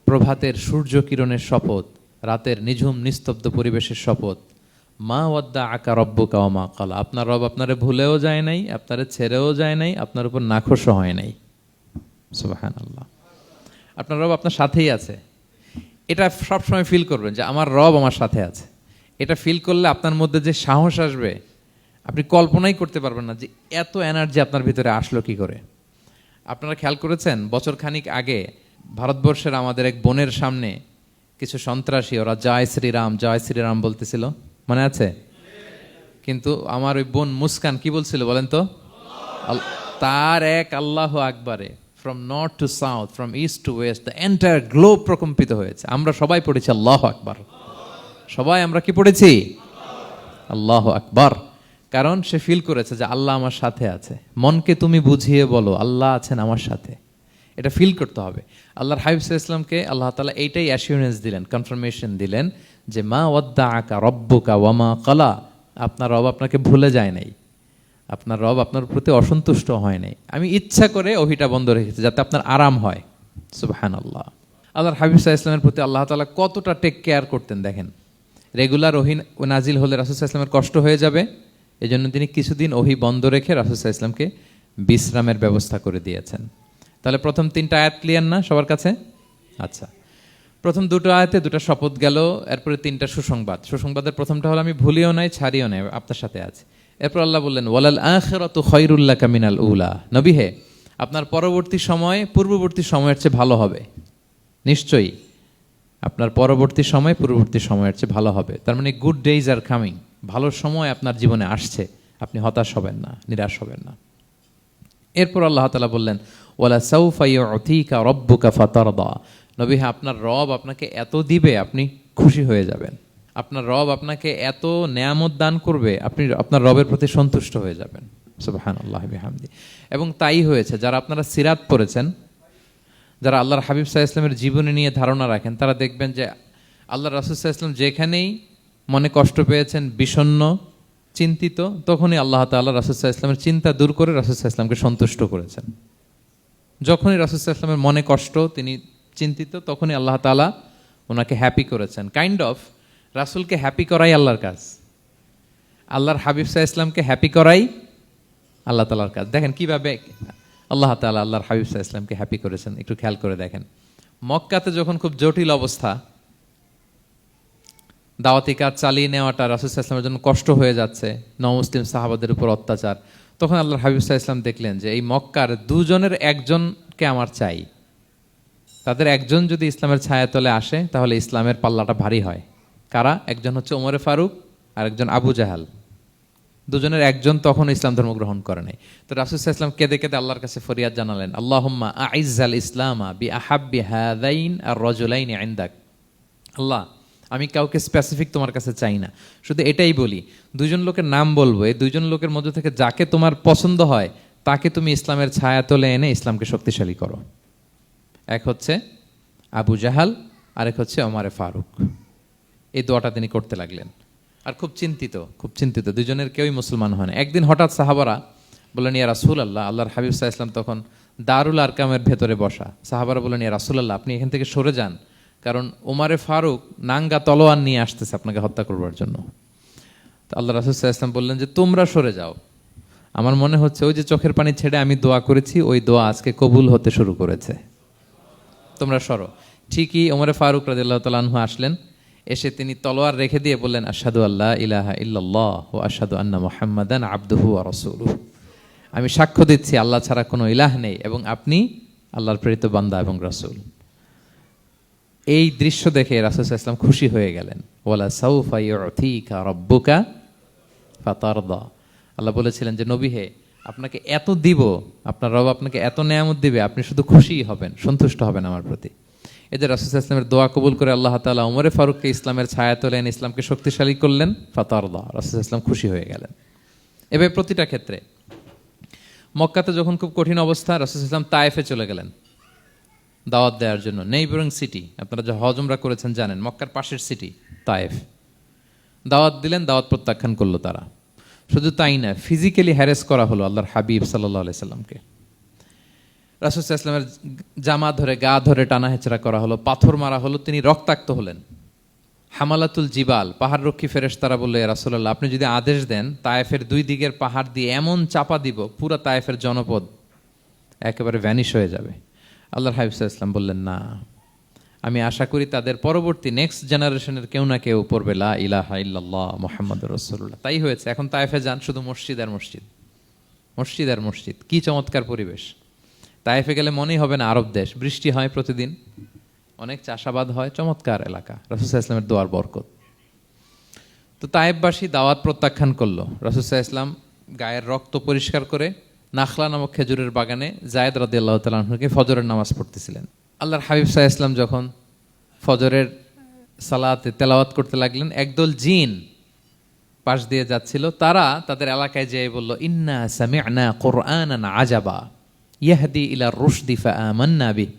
প্রভাতের সূর্য কিরণের শপথ, রাতের নিঝুম নিস্তব্ধ পরিবেশের শপথ। মা ওয়াদ্দাআকা রাব্বুকা ওয়া মা ক্বালা, আপনার রব আপনারে ভুলেও যায় নাই, আপনারে ছেড়েও যায় নাই, আপনার উপর নাখোশও হয় নাই। সুবহানাল্লাহ। আপনার রব আপনার সাথেই আছে, এটা সবসময় ফিল করবেন যে আমার রব আমার সাথে আছে। এটা ফিল করলে আপনার মধ্যে যে সাহস আসবে, আপনি কল্পনাই করতে পারবেন না যে এত এনার্জি আপনার ভিতরে আসলো কি করে। আপনারা খেয়াল করেছেন, বছর খানিক আগে ভারতবর্ষের আমাদের এক বোনের সামনে কিছু সন্ত্রাসী, ওরা জয় শ্রীরাম জয় শ্রীরাম বলতেছিল, মনে আছে? কিন্তু আমার ওই বোন মুস্কান কি বলছিল বলেন তো? তার এক আল্লাহু আকবারে from north to south, from east to west, the entire globe প্রকম্পিত হয়েছে। আমরা সবাই পড়েছি আল্লাহু আকবার, সবাই আমরা কি পড়েছি? আল্লাহু আকবার। কারণ সে ফিল করেছে যে আল্লাহ আমার সাথে আছে। মনকে তুমি বুঝিয়ে বলো আল্লাহ আছেন আমার সাথে, এটা ফিল করতে হবে। আল্লাহর হাবিব সাল্লাল্লাহু আলাইহি ওয়াসাল্লামকে আল্লাহ তাআলা এইটাই অ্যাসিউরেন্স দিলেন, কনফার্মেশন দিলেন যে মা ওয়াদ্দাআকা রাব্বুকা ওয়া মা ক্বালা, আপনার রব আপনাকে ভুলে যায় নাই, আপনার রব আপনার প্রতি অসন্তুষ্ট হয় নাই। আমি ইচ্ছা করে ওহিটা বন্ধ রেখেছি যাতে আপনার আরাম হয়। সুবহানাল্লাহ। আল্লাহর হাবিব সাল্লাল্লাহু আলাইহি ওয়াসাল্লামের প্রতি আল্লাহ তাআলা কতটা টেক কেয়ার করতেন দেখেন। রেগুলার ওহি নাজিল হলে রাসূল সাল্লাল্লাহু আলাইহি ওয়াসাল্লামের কষ্ট হয়ে যাবে, এজন্য তিনি কিছুদিন ওহি বন্ধ রেখে রাসূল সাল্লাল্লাহু আলাইহি ওয়াসাল্লামকে বিশ্রামের ব্যবস্থা করে দিয়েছেন। তাহলে প্রথম 3টা আয়াত ক্লিয়ার না সবার কাছে? আচ্ছা, প্রথম 2টো আয়াতে 2টা শপথ গেল, এরপরে 3টা সুসংবাদ। সুসংবাদের প্রথমটা হলো আমি ভুলিও নাই ছাড়িও নাই, আপনার সাথে আছে। এরপর আল্লাহ বললেন ওয়ালাল আখিরাতু খায়রুল লাকা মিনাল উলা, নবী হে আপনার পরবর্তী সময় পূর্ববর্তী সময়ের চেয়ে ভালো হবে। নিশ্চয়ই আপনার পরবর্তী সময় পূর্ববর্তী সময়ের চেয়ে ভালো হবে। তার মানে গুড ডেইজ আর কামিং, ভালো সময় আপনার জীবনে আসছে, আপনি হতাশ হবেন না, নিরাশ হবেন না। এরপর আল্লাহ তাআলা বললেন, ওয়ালা সাউফা ইউতিকা রাব্বুকা ফাতারদা। নবী, হ্যাঁ, আপনার রব আপনাকে এত দিবে আপনি খুশি হয়ে যাবেন। আপনার রব আপনাকে এত নেয়ামত দান করবে, আপনি আপনার রবের প্রতি সন্তুষ্ট হয়ে যাবেন। সুবহানাল্লাহি বিহামদি। এবং তাই হয়েছে। যারা আপনারা সিরাত পড়েছেন, যারা আল্লাহর হাবিব সাল্লাল্লাহু আলাইহি ওয়াসাল্লামের জীবনী নিয়ে ধারণা রাখেন, তারা দেখবেন যে আল্লাহর রাসূল সাল্লাল্লাহু আলাইহি ওয়াসাল্লাম যেখানেই মনে কষ্ট পেয়েছেন, বিষণ্ণ, চিন্তিত, তখনই আল্লাহ তাআলা রাসূল সাল্লাল্লাহু আলাইহি ওয়াসাল্লামের চিন্তা দূর করে রাসূল সাল্লাল্লাহু আলাইহি ওয়াসাল্লামকে সন্তুষ্ট করেছেন। যখনই রাসূল সাল্লাল্লাহু আলাইহি ওয়াসাল্লামের মনে কষ্ট, তিনি চিন্তিত, তখনই আল্লাহ তাআলা ওনাকে হ্যাপি করেছেন। কাইন্ড অফ রাসূলকে হ্যাপি করাই আল্লাহর কাজ, আল্লাহর হাবিব সাল্লাল্লাহু আলাইহি ওয়াসাল্লামকে হ্যাপি করাই আল্লাহ তাআলার কাজ। দেখেন কিভাবে আল্লাহ তাআলা আল্লাহর হাবিব সাল্লাল্লাহু আলাইহি ওয়াসাল্লামকে হ্যাপি করেছেন, একটু খেয়াল করে দেখেন। মক্কাতে যখন খুব জটিল অবস্থা, দাওয়াতি কাজ চালিয়ে নেওয়াটা রাসূল সাল্লাল্লাহু আলাইহি ওয়াসাল্লামের জন্য কষ্ট হয়ে যাচ্ছে, নমুসলিম সাহাবাদের উপর অত্যাচার, তখন আল্লাহর হাবিব সাল্লাল্লাহু আলাইহি ওয়াসাল্লাম দেখলেন যে এই মক্কার দুজনের একজনকে আমার চাই। তাদের একজন যদি ইসলামের ছায়াতলে আসে তাহলে ইসলামের পাল্লাটা ভারী হয়। কারা? একজন হচ্ছে ওমরে ফারুক আর একজন আবু জাহাল। দুজনের একজন তখন ইসলাম ধর্ম গ্রহণ করে নাই। তো রাসূল সাল্লাল্লাহু আলাইহি ওয়াসাল্লাম কেঁদে কেঁদে আল্লাহর কাছে ফরিয়াদ জানালেন, আল্লাহুম্মা আইজ্জাল ইসলামা বিআহাব্বি হাযাইন আর রাজুলাইনি ইনদাক। আল্লাহ, আমি কাউকে স্পেসিফিক তোমার কাছে চাই না, শুধু এটাই বলি, দুইজন লোকের নাম বলবো, এই দুইজন লোকের মধ্যে থেকে যাকে তোমার পছন্দ হয় তাকে তুমি ইসলামের ছায়াতলে এনে ইসলামকে শক্তিশালী করো। এক হচ্ছে আবু জাহাল, আরেক হচ্ছে ওমরে ফারুক। এই দোয়াটা তিনি করতে লাগলেন। আর খুব চিন্তিত, দুজনের কেউই মুসলমান হয় না। একদিন হঠাৎ সাহাবারা বললেন, ইয়া রাসূলুল্লাহ, আল্লাহর হাবিব সাল্লাল্লাহু আলাইহি ওয়াসাল্লাম তখন দারুল আরকামের ভেতরে বসা। সাহাবারা বললেন, ইয়া রাসূলুল্লাহ, আপনি এখান থেকে সরে যান, কারণ ওমরে ফারুক নাঙ্গা তলোয়ার নিয়ে আসতেছে আপনাকে হত্যা করবার জন্য। তো আল্লাহ রাসূল সাল্লাল্লাহু আলাইহি ওয়াসাল্লাম বললেন যে তোমরা সরে যাও, আমার মনে হচ্ছে ওই যে চোখের পানি ছেড়ে আমি দোয়া করেছি, ওই দোয়া আজকে কবুল হতে শুরু করেছে, তোমরা সরো। ঠিকই ওমরে ফারুক রাদিয়াল্লাহু তাআলা আনহু আসলেন, এসে তিনি তলোয়ার রেখে দিয়ে বললেন, আশহাদু আল্লা ইলাহা ইল্লাল্লাহ ওয়া আশহাদু আন্না মুহাম্মাদান আবদুহু ওয়া রাসূলুহু। আমি সাক্ষ্য দিচ্ছি আল্লাহ ছাড়া কোনো ইলাহ নেই এবং আপনি আল্লাহর প্রেরিত বান্দা এবং রাসূল। এই দৃশ্য দেখে রাসূল সাল্লাল্লাহু আলাইহি ওয়াসাল্লাম খুশি হয়ে গেলেন। ওয়ালা সাউফা ইউতিকা রাব্বুকা ফাতারদা। আল্লাহ বলেছিলেন যে নবী হে, আপনাকে এত দিব, আপনার রব আপনাকে এত নেয়ামত দিবে, আপনি শুধু খুশিই হবেন, সন্তুষ্ট হবেন আমার প্রতি। এদের রাসূল সাল্লাল্লাহু আলাইহি ওয়াসাল্লামের দোয়া কবুল করে আল্লাহ তাআলা ওমরে ফারুককে ইসলামের ছায়াতলে এনে ইসলামকে শক্তিশালী করলেন। ফাতারদা, রাসূল সাল্লাল্লাহু আলাইহি ওয়াসাল্লাম খুশি হয়ে গেলেন। এভাবে প্রতিটা ক্ষেত্রে। মক্কাতে যখন খুব কঠিন অবস্থা, রাসূল সাল্লাল্লাহু আলাইহি ওয়াসাল্লাম তায়েফে চলে গেলেন দাওয়াত দেওয়ার জন্য। নেইবারিং সিটি, আপনারা যে হজ উমরা করেছেন জানেন, মক্কার পাশের সিটি তায়েফ। দাওয়াত দিলেন, দাওয়াত প্রত্যাখ্যান করলো তারা। শুধু তাই না, ফিজিক্যালি হ্যারেস করা হলো আল্লাহর হাবিব সাল্লাল্লাহু আলাইহি সাল্লামকে। রাসূল সাল্লাল্লাহু আলাইহি ওয়াসাল্লামের জামা ধরে, গা ধরে টানা হেচড়া করা হলো, পাথর মারা হলো, তিনি রক্তাক্ত হলেন। হামালাতুল জিবাল, পাহাড় রক্ষী ফেরেশতারা বলল, ইয়া রাসূলুল্লাহ, আপনি যদি আদেশ দেন তায়েফের দুই দিকের পাহাড় দিয়ে এমন চাপা দিব, পুরো তায়েফের জনপদ একেবারে ভ্যানিশ হয়ে যাবে। আল্লাহর হাবিব সাল্লাল্লাহু আলাইহি ওয়াসাল্লাম বললেন, না, আমি আশা করি তাদের পরবর্তী নেক্সট জেনারেশনের কেউ না কেউ পড়বে লা ইলাহা ইল্লাল্লাহ মুহাম্মাদুর রাসূলুল্লাহ। তাই হয়েছে। এখন তায়েফে যান, শুধু মসজিদ আর মসজিদ, মসজিদ আর মসজিদ। কি চমৎকার পরিবেশ! তায়েফে গেলে মনেই হবে না আরব দেশ। বৃষ্টি হয় প্রতিদিন, অনেক চাষাবাদ হয়, চমৎকার এলাকা। রাসূল সাল্লাল্লাহু আলাইহি ওয়াসাল্লামের দোয়ার বরকত। তো তায়েফবাসী দাওয়াত প্রত্যাখ্যান করলো। রাসূল সাল্লাল্লাহু আলাইহি ওয়াসাল্লাম গায়ের রক্ত পরিষ্কার করে নাখলা নামক খেজুরের বাগানে যায়েদ রাদিয়াল্লাহু তাআলা আনহুকে ফজরের নামাজ পড়তেছিলেন। আল্লাহর হাবিব সাল্লাল্লাহু আলাইহি ওয়াসাল্লাম যখন ফজরের সালাতে তেলাওয়াত করতে লাগলেন, একদল জিন পাশ দিয়ে যাচ্ছিল। তারা তাদের এলাকায় যেয়ে বলল, ইন্না সামি'না কুরআনান আজাবা ইয়াহদি ইলা রুশদি ফাআমান্না বিহি।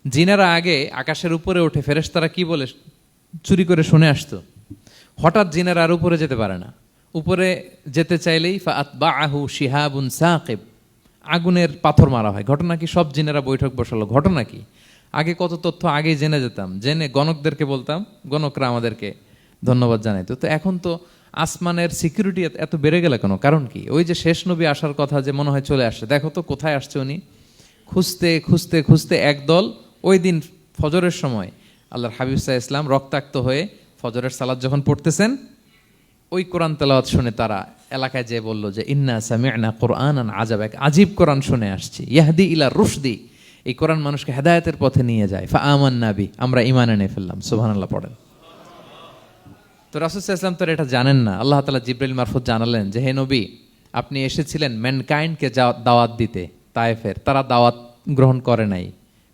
জিনেরা আগে আকাশের উপরে উঠে ফেরেশতারা কি বলে চুরি করে শুনে আসতো। হঠাৎ জিনেরা আর উপরে যেতে পারে না। উপরে যেতে চাইলেই ফাআতবাআহু শিহাবুন সাকিব, আগুনের পাথর মারা হয়। ঘটনা কি? সব জিনেরা বৈঠক বসালো। ঘটনা কি? আগে কত তথ্য আগেই জেনে যেতাম, জেনে গণকদেরকে বলতাম, গণকরা আমাদেরকে ধন্যবাদ জানাইতো। তো এখন তো আসমানের সিকিউরিটি এত বেড়ে গেল কেন? কারণ কি? ওই যে শেষ নবী আসার কথা যে মনে হয় চলে আসছে, দেখো তো কোথায় আসছে উনি। খুঁজতে খুঁজতে খুঁজতে একদল ওই দিন ফজরের সময় আল্লাহর হাবিব সাল্লাল্লাহু আলাইহি ওয়াসাল্লাম রক্তাক্ত হয়ে ফজরের সালাত যখন পড়তেছেন, ওই কোরআন তেলাওয়াত শুনে তারা এলাকায় যে বলল যে ইন্না সামি'না কুরআনান আজাব, এক আজীব কোরআন শুনে আসছি, ইয়াহদি ইলা রুশদি, এই কোরআন মানুষকে হেদায়েতের পথে নিয়ে যায়, ফা আমান্না বি, আমরা ঈমান এনে ফেললাম। সুবহানাল্লাহ পড়েন। তো রাসূল সাল্লাল্লাহু আলাইহি ওয়াসাল্লাম তো এটা জানেন না। আল্লাহ তাআলা জিবরাইল মারফত জানালেন যে হে নবী, আপনি এসেছিলেন ম্যানকাইন্ডকে দাওয়াত দিতে তায়েফের, তারা দাওয়াত গ্রহণ করে নাই,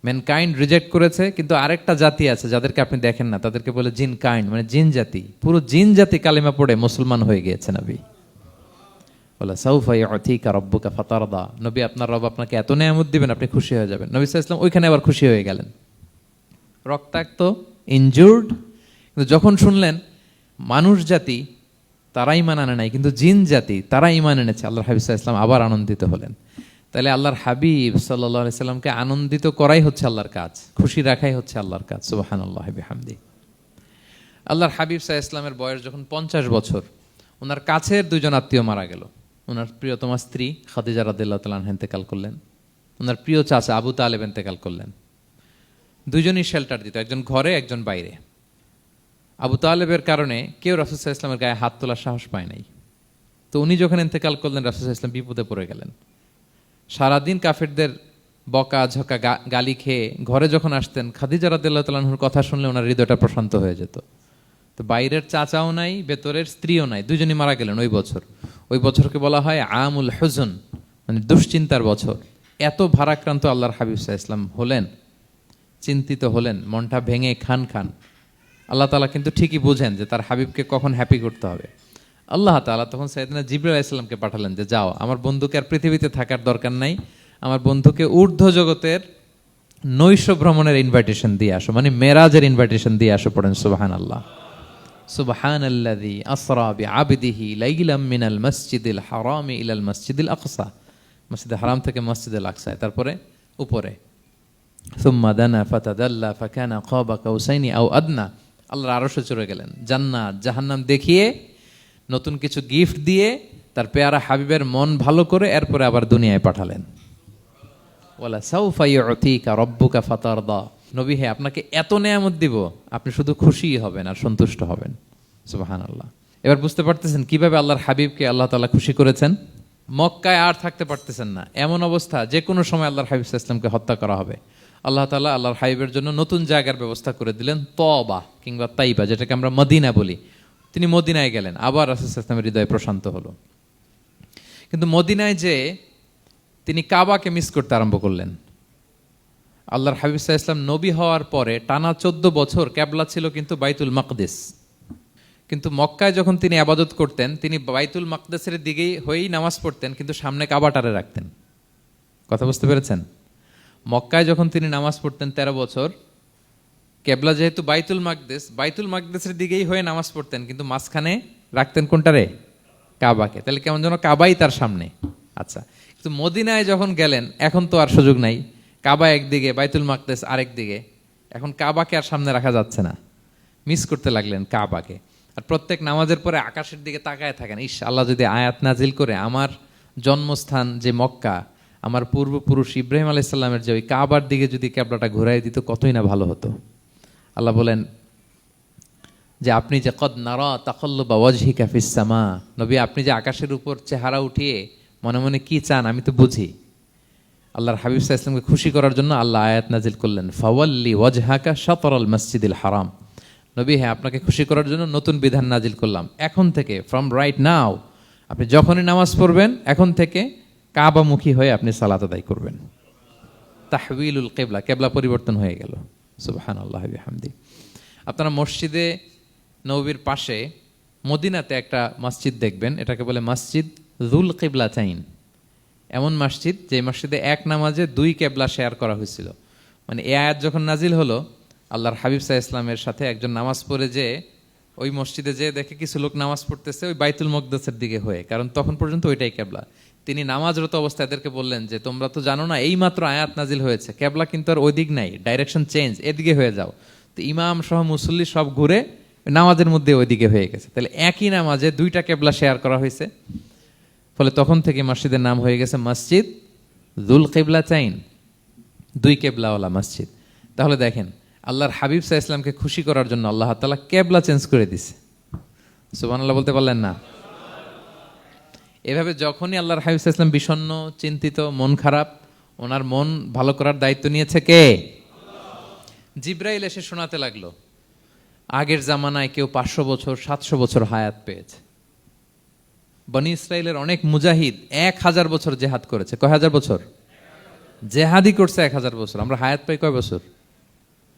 ম্যানকাইন্ড রিজেক্ট করেছে। কিন্তু আরেকটা জাতি আছে যাদেরকে আপনি দেখেন না, তাদেরকে বলে জিন কাইন্ড, মানে জিন জাতি। পুরো জিন জাতি কালিমা পড়ে মুসলমান হয়ে গিয়েছে নবী। বলে সাউফা ইউতিকা রাব্বুকা ফাতারদা, নবী আপনার রব আপনাকে এত নেয়ামত দিবেন আপনি খুশি হয়ে যাবেন। নবী সাল্লাল্লাহু আলাইহি ওয়াসাল্লাম ওইখানে আবার খুশি হয়ে গেলেন, রক্তাক্ত, ইনজুর্ড। কিন্তু যখন শুনলেন মানুষ জাতি তারা ঈমান আনে নাই, কিন্তু জিন জাতি তারা ঈমান এনেছে, আল্লাহর হাবিব সাল্লাল্লাহু আলাইহি ওয়াসাল্লাম আবার আনন্দিত হলেন। তাহলে আল্লাহর হাবিব সাল্লাল্লাহু আলাইহি সাল্লামকে আনন্দিত করাই হচ্ছে আল্লাহর কাজ, খুশি রাখাই হচ্ছে আল্লাহর কাজ। সুবহানাল্লাহি বিহামদি। আল্লাহর হাবিব সাল্লাল্লাহু আলাইহি সাল্লামের বয়স যখন 50 বছর, ওনার কাছের দুজন আত্মীয় মারা গেল। ওনার প্রিয়তমা স্ত্রী খাদিজা রাদিয়াল্লাহু তাআলা আনহা ইন্তেকাল করলেন, ওনার প্রিয় চাচা আবু তালেব ইন্তেকাল করলেন। দুজনই শেল্টার দিত, একজন ঘরে একজন বাইরে। আবু তালেবের কারণে কেউ রাসূল সাল্লাল্লাহু আলাইহি ওয়াসাল্লামের গায়ে হাত তোলার সাহস পায় নাই। তো উনি যখন ইন্তেকাল করলেন, রাসূল সাল্লাল্লাহু আলাইহি ওয়াসাল্লাম বিপদে পড়ে গেলেন। সারাদিন কাফেরদের বকা ঝকা গালি খেয়ে ঘরে যখন আসতেন, খাদিজা রাদিয়াল্লাহু তাআলা আনহার কথা শুনলে ওনার হৃদয়টা প্রশান্ত হয়ে যেত। তো বাইরের চাচাও নাই, ভেতরের স্ত্রীও নাই, দুজনই মারা গেলেন ওই বছর। ওই বছরকে বলা হয় আমুল হুজন, মানে দুশ্চিন্তার বছর। এত ভারাক্রান্ত আল্লাহর হাবিব সাল্লাল্লাহু আলাইহি ওয়াসাল্লাম হলেন, চিন্তিত হলেন, মনটা ভেঙে খান খান। আল্লাহ তাআলা কিন্তু ঠিকই বুঝেন যে তার হাবিবকে কখন হ্যাপি করতে হবে। আল্লাহ তাআলা তখন সাইয়েদনা জিবরাইল আলাইহিস সালামকে পাঠালেন যে যাও, আমার বন্ধুকে আর পৃথিবীতে থাকার দরকার নাই, আমার বন্ধুকে ঊর্ধ্ব জগতের নৈশ ভ্রমণের ইনভাইটেশন দিয়ে আসো, মানে মেরাজের ইনভাইটেশন দিয়ে আসো। পড়েন সুবহানাল্লাহ। সুবহানাল্লাযী আসরা বিআবদিহি লাইলাম মিনাল মাসজিদিল হারামি ইলাল মাসজিদিল আকসা, মসজিদুল হারাম থেকে মসজিদুল আকসায়, তারপরে উপরে সুম্মা দানা ফাতাদাল্লা ফাকানা কাবা কাউসাইনি আও আদনা। আল্লাহর আরশে চড়ে গেলেন, জান্নাত জাহান্নাম দেখিয়ে, নতুন কিছু গিফট দিয়ে, তার পেয়ারা হাবিবের মন ভালো করে এরপরে আবার দুনিয়ায় পাঠালেন। ওয়ালা সাউফা ইউতিকা রাব্বুকা ফাতারদা, নবী হে আপনাকে এত নেয়ামত দিব, আপনি শুধু খুশি হবেন আর সন্তুষ্ট হবেন। সুবহানাল্লাহ। এবার বুঝতে পারতেছেন কিভাবে আল্লাহর হাবিবকে আল্লাহ তাআলা খুশি করেছেন। মক্কায় আর থাকতে পারতেছেন না, এমন অবস্থা যে কোনো সময় আল্লাহর হাবিব সাল্লাল্লাহু আলাইহি ওয়াসাল্লামকে হত্যা করা হবে। আল্লাহ তাআলা আল্লাহর হাবিবের জন্য নতুন জায়গার ব্যবস্থা করে দিলেন, তওবা কিংবা তাইবা, যেটাকে আমরা মদিনা বলি। তিনি মদিনায় গেলেন, আবার রাসূল সাল্লাল্লাহু আলাইহি ওয়াসাল্লামের হৃদয় প্রশান্ত হলো। কিন্তু মদিনায় যে তিনি কাবাকে মিস করতে আরম্ভ করলেন। আল্লাহর হাবিব সাল্লাল্লাহু আলাইহি ওয়াসাল্লাম নবী হওয়ার পরে টানা 14 বছর কিবলা ছিল কিন্তু বাইতুল মাকদিস। কিন্তু মক্কায় যখন তিনি ইবাদত করতেন, তিনি বাইতুল মাকদিসের দিকেই হয়েই নামাজ পড়তেন, কিন্তু সামনে কাবাটারে রাখতেন। কথা বুঝতে পেরেছেন? মক্কায় যখন তিনি নামাজ পড়তেন 13 বছর, কিবলা যেহেতু বাইতুল মাকদিস, বাইতুল মাকদিসের দিকেই হয়ে নামাজ পড়তেন, কিন্তু মাঝখানে রাখতেন কোনটারে? কাবাকে। তাহলে কেমন যেন কাবাই তার সামনে। আচ্ছা, কিন্তু মদিনায় যখন গেলেন, এখন তো আর সুযোগ নাই, কাবা একদিকে, বাইতুল মাকদিস আরেক দিকে, এখন কাবাকে আর সামনে রাখা যাচ্ছে না। মিস করতে লাগলেন কাবাকে। আর প্রত্যেক নামাজের পরে আকাশের দিকে তাকায় থাকেন, ইস আল্লাহ যদি আয়াত নাজিল করে আমার জন্মস্থান যে মক্কা, আমার পূর্বপুরুষ ইব্রাহিম আলাইহিস সালামের যে ওই কাবার দিকে যদি কিবলাটা ঘুরাই দিত, কতই না ভালো হতো। আল্লাহ বলেন যে আপনি যে কদ নারা তাকাল্লুবা ওয়াজহিকা ফিস সামা, নবী আপনি যে আকাশের উপর চেহারা উঠিয়ে মনে মনে কি চান আমি তো বুঝি। আল্লাহর হাবিব সাল্লাল্লাহু আলাইহি ওয়াসাল্লামকে খুশি করার জন্য আল্লাহ আয়াত নাজিল করলেন, ফাওয়াল্লি ওয়াজহাকা শাতরাল মাসজিদিল হারাম। নবী হ্যাঁ, আপনাকে খুশি করার জন্য নতুন বিধান নাজিল করলাম। এখন থেকে, ফ্রম রাইট নাও, আপনি যখনই নামাজ পড়বেন এখন থেকে কাবামুখী হয়ে আপনি সালাত আদায় করবেন। তাহউইলুল কিবলা, কিবলা পরিবর্তন হয়ে গেল। সুবহানাল্লাহ বিহামদি। আপনারা মসজিদে নববীর পাশে মদিনাতে একটা মসজিদ দেখবেন, এটাকে বলে মসজিদ যুল কিবলাতাইন। এমন মসজিদ যে মসজিদে এক নামাজে 2 কিবলা শেয়ার করা হয়েছিল। মানে এই আয়াত যখন নাজিল হলো, আল্লাহর হাবিব সাল্লাল্লাহু আলাইহি ওয়াসাল্লামের সাথে একজন নামাজ পড়ে যে ওই মসজিদে যে দেখে কিছু লোক নামাজ পড়তেছে ওই বাইতুল মাকদিসের দিকে হয়ে, কারণ তখন পর্যন্ত ওইটাই কিবলা। তিনি নামাজরত অবস্থায় এদেরকে বললেন যে তোমরা তো জানো না, এইমাত্র আয়াত নাজিল হয়েছে, কিবলা কিন্তু আর ওই দিক নাই, ডাইরেকশন চেঞ্জ, এদিকে হয়ে যাও। তো ইমাম সহ মুসল্লি সব ঘুরে নামাজের মধ্যে ওইদিকে হয়ে গেছে। তাহলে একই নামাজে 2টা কিবলা শেয়ার করা হয়েছে, ফলে তখন থেকে মসজিদের নাম হয়ে গেছে মসজিদ যুল কিবলাতাইন, 2 কিবলাওয়ালা মসজিদ। তাহলে দেখেন, আল্লাহর হাবিব সাল্লাল্লাহু আলাইহি ওয়াসাল্লামকে খুশি করার জন্য আল্লাহ তাআলা কিবলা চেঞ্জ করে দিছে। সুবহানাল্লাহ বলতে পারলেন না? এভাবে যখনই আল্লাহর হাবিব সাল্লাল্লাহু আলাইহি ওয়াসাল্লাম বিষণ্ণ, চিন্তিত, মন খারাপ, ওনার মন ভালো করার দায়িত্ব নিয়েছে কে? জিব্রাইল এসে শোনাতে লাগলো আগের জামানায় কেউ 500 বছর 700 বছর হায়াত পেয়েছে। বনি ইসরায়েলের অনেক মুজাহিদ 1000 বছর জেহাদ করেছে। কয় হাজার বছর জেহাদি করছে? 1000 বছর। আমরা হায়াত পাই কয় বছর?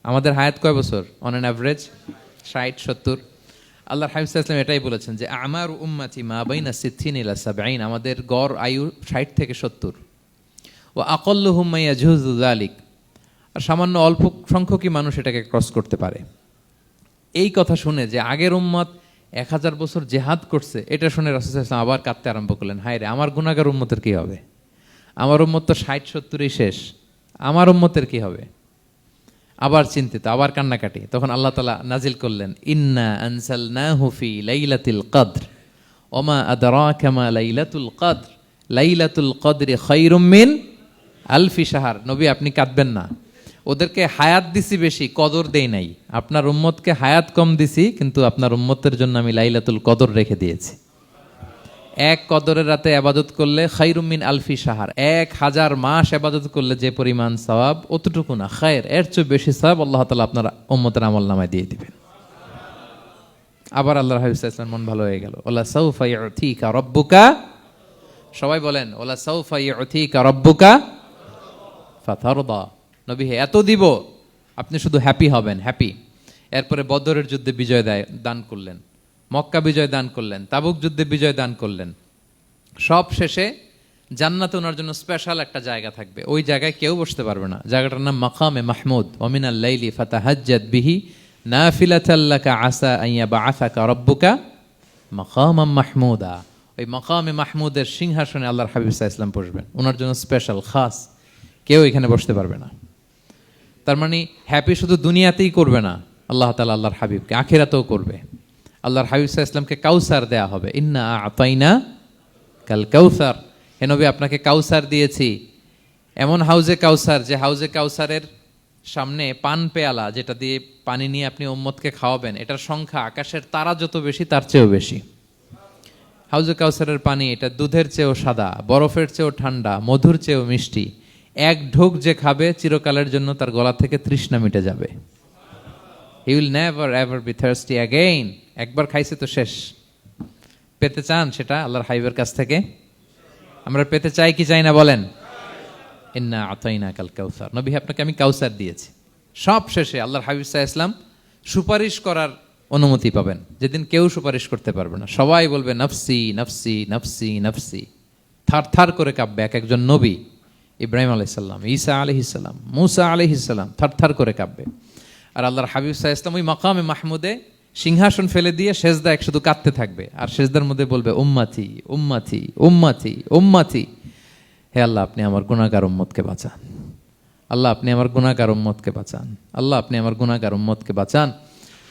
আমাদের হায়াত কয় বছর অন অ্যান অ্যাভারেজ? 60-70। আল্লাহর হাবিব সাল্লাল্লাহু আলাইহি ওয়াসাল্লাম এটাই বলেছেন যে আমার উম্মতি মা বাইনা 60 ইলা 70, আমাদের গড় আয়ু 60 থেকে 70। ওয়া আকাল্লুহুম মা ইয়াজুজু যালিক, আর সামান্য অল্প সংখ্যকই মানুষ এটাকে ক্রস করতে পারে। এই কথা শুনে যে আগের উম্মত 1000 বছর জেহাদ করছে, এটা শুনে রাসূল সাল্লাল্লাহু আলাইহি ওয়াসাল্লাম আবার কাঁদতে আরম্ভ করলেন, হায় রে আমার গুনাহগার উম্মতের কি হবে? আমার উম্মত তো 60-70ই শেষ, আমার উম্মতের কি হবে? আবার চিন্তিত, আবার কান্নাকাটি। তখন আল্লাহ তাআলা নাজিল করলেন, ইন্না আনজালনাহু ফি লাইলাতিল কদর ওমা আদরাকা মা লাইলাতুল কদর লাইলাতুল কদরি খায়রুম মিন আলফি শাহর। নবী আপনি কাঁদবেন না, ওদেরকে হায়াত দিছি বেশি, কদর দেই নাই। আপনার উম্মতকে হায়াত কম দিছি, কিন্তু আপনার উম্মতের জন্য আমি লাইলাতুল কদর রেখে দিয়েছি। এক কদরের রাতে আবাদত করলে খায়রুম মিন আলফি শাহর, 1000 মাস আবাদত করলে যে পরিমাণ সওয়াব, অতটুকু না, খায়ের এর চেয়ে বেশি সওয়াব আল্লাহ তাআলা আপনার উম্মতের আমলনামায় দিয়ে দিবেন। আবার আল্লাহর হাবিব সাল্লাল্লাহু আলাইহি ওয়াসাল্লাম মন ভালো হয়ে গেল। ওয়ালা সাউফা ইউতিকা রাব্বুকা, সবাই বলেন ওয়ালা সাউফা ইউতিকা রাব্বুকা ফাতারদা। নবী হে এত দিব, আপনি শুধু হ্যাপি হবেন, হ্যাপি। এরপরে বদরের যুদ্ধে বিজয় দান করলেন, মক্কা বিজয় দান করলেন, তাবুক যুদ্ধে বিজয় দান করলেন। সব শেষে জান্নাতে ওনার জন্য স্পেশাল একটা জায়গা থাকবে, ওই জায়গায় কেউ বসতে পারবে না। জায়গাটার নাম মাকামে মাহমুদ। ওয়া মিনাল লাইলি ফাতাহাজ্জাদ বিহি নাফিলাতাল লাকা আসা আন ইয়াবআসাকা রাব্বুকা মাকামাম মাহমুদা। ওই মাকামে মাহমুদের সিংহাসনে আল্লাহর হাবিব সাল্লাল্লাহু আলাইহি ওয়াসাল্লাম বসবেন, ওনার জন্য স্পেশাল খাস, কেউ এখানে বসতে পারবে না। তার মানে হ্যাপি শুধু দুনিয়াতেই করবে না আল্লাহ তাআলা, আল্লাহর হাবিবকে আখিরাতেও করবে। আল্লাহর হাবিব সাল্লাল্লাহু আলাইহি ওয়াসাল্লামকে কাউসার দেয়া হবে, ইন্না আতাইনা কাল কাউসার। হে নবী আপনাকে কাউসার দিয়েছি, এমন হাউজে কাউসার যে হাউজে কাউসারের সামনে পান পেয়ালা, যেটা দিয়ে পানি নিয়ে আপনি উম্মতকে খাওয়াবেন, এটার সংখ্যা আকাশের তারা যত বেশি তার চেয়েও বেশি। হাউজে কাউসারের পানি এটা দুধের চেয়েও সাদা, বরফের চেয়েও ঠান্ডা, মধুর চেয়েও মিষ্টি। এক ঢোক যে খাবে চিরকালের জন্য তার গলা থেকে তৃষ্ণা মিটে যাবে। He will never ever be thirsty again. একবার খাইছে তো শেষ। পেতে চান সেটা আল্লাহর হাবিবের কাছ থেকে? আমরা পেতে চাই কি চাই না বলেন? ইন্না আতাইনা কাল কাউসার। নবী আপনাকে আমি কাউসার দিয়েছি। সব শেষে আল্লাহর হাবিব সাল্লাল্লাহু আলাইহি ওয়াসাল্লাম সুপারিশ করার অনুমতি পাবেন, যেদিন কেউ সুপারিশ করতে পারবে না। সবাই বলবে নফসি নফসি নফসি নফসি, থার থার করে কাঁপবে। এক একজন নবী, ইব্রাহিম আলাইহিস সালাম, ঈসা আলাইহিস সালাম, মূসা আলাইহিস সালাম, থার থার করে কাঁপবে। আর আল্লাহর হাবিব সাল্লাল্লাহু আলাইহি ওয়াসাল্লাম ওই মাকামে মাহমুদে সিংহাসন ফেলে দিয়ে সেজদায় শুধু কাঁদতে থাকবে, আর সেজদার মধ্যে বলবে উম্মতি উম্মতি উম্মতি উম্মতি। হে আল্লাহ আপনি আমার গুনাহগার উম্মতকে বাঁচান, আল্লাহ আপনি আমার গুনাহগার উম্মতকে বাঁচান, আল্লাহ আপনি আমার গুনাহগার উম্মতকে বাঁচান।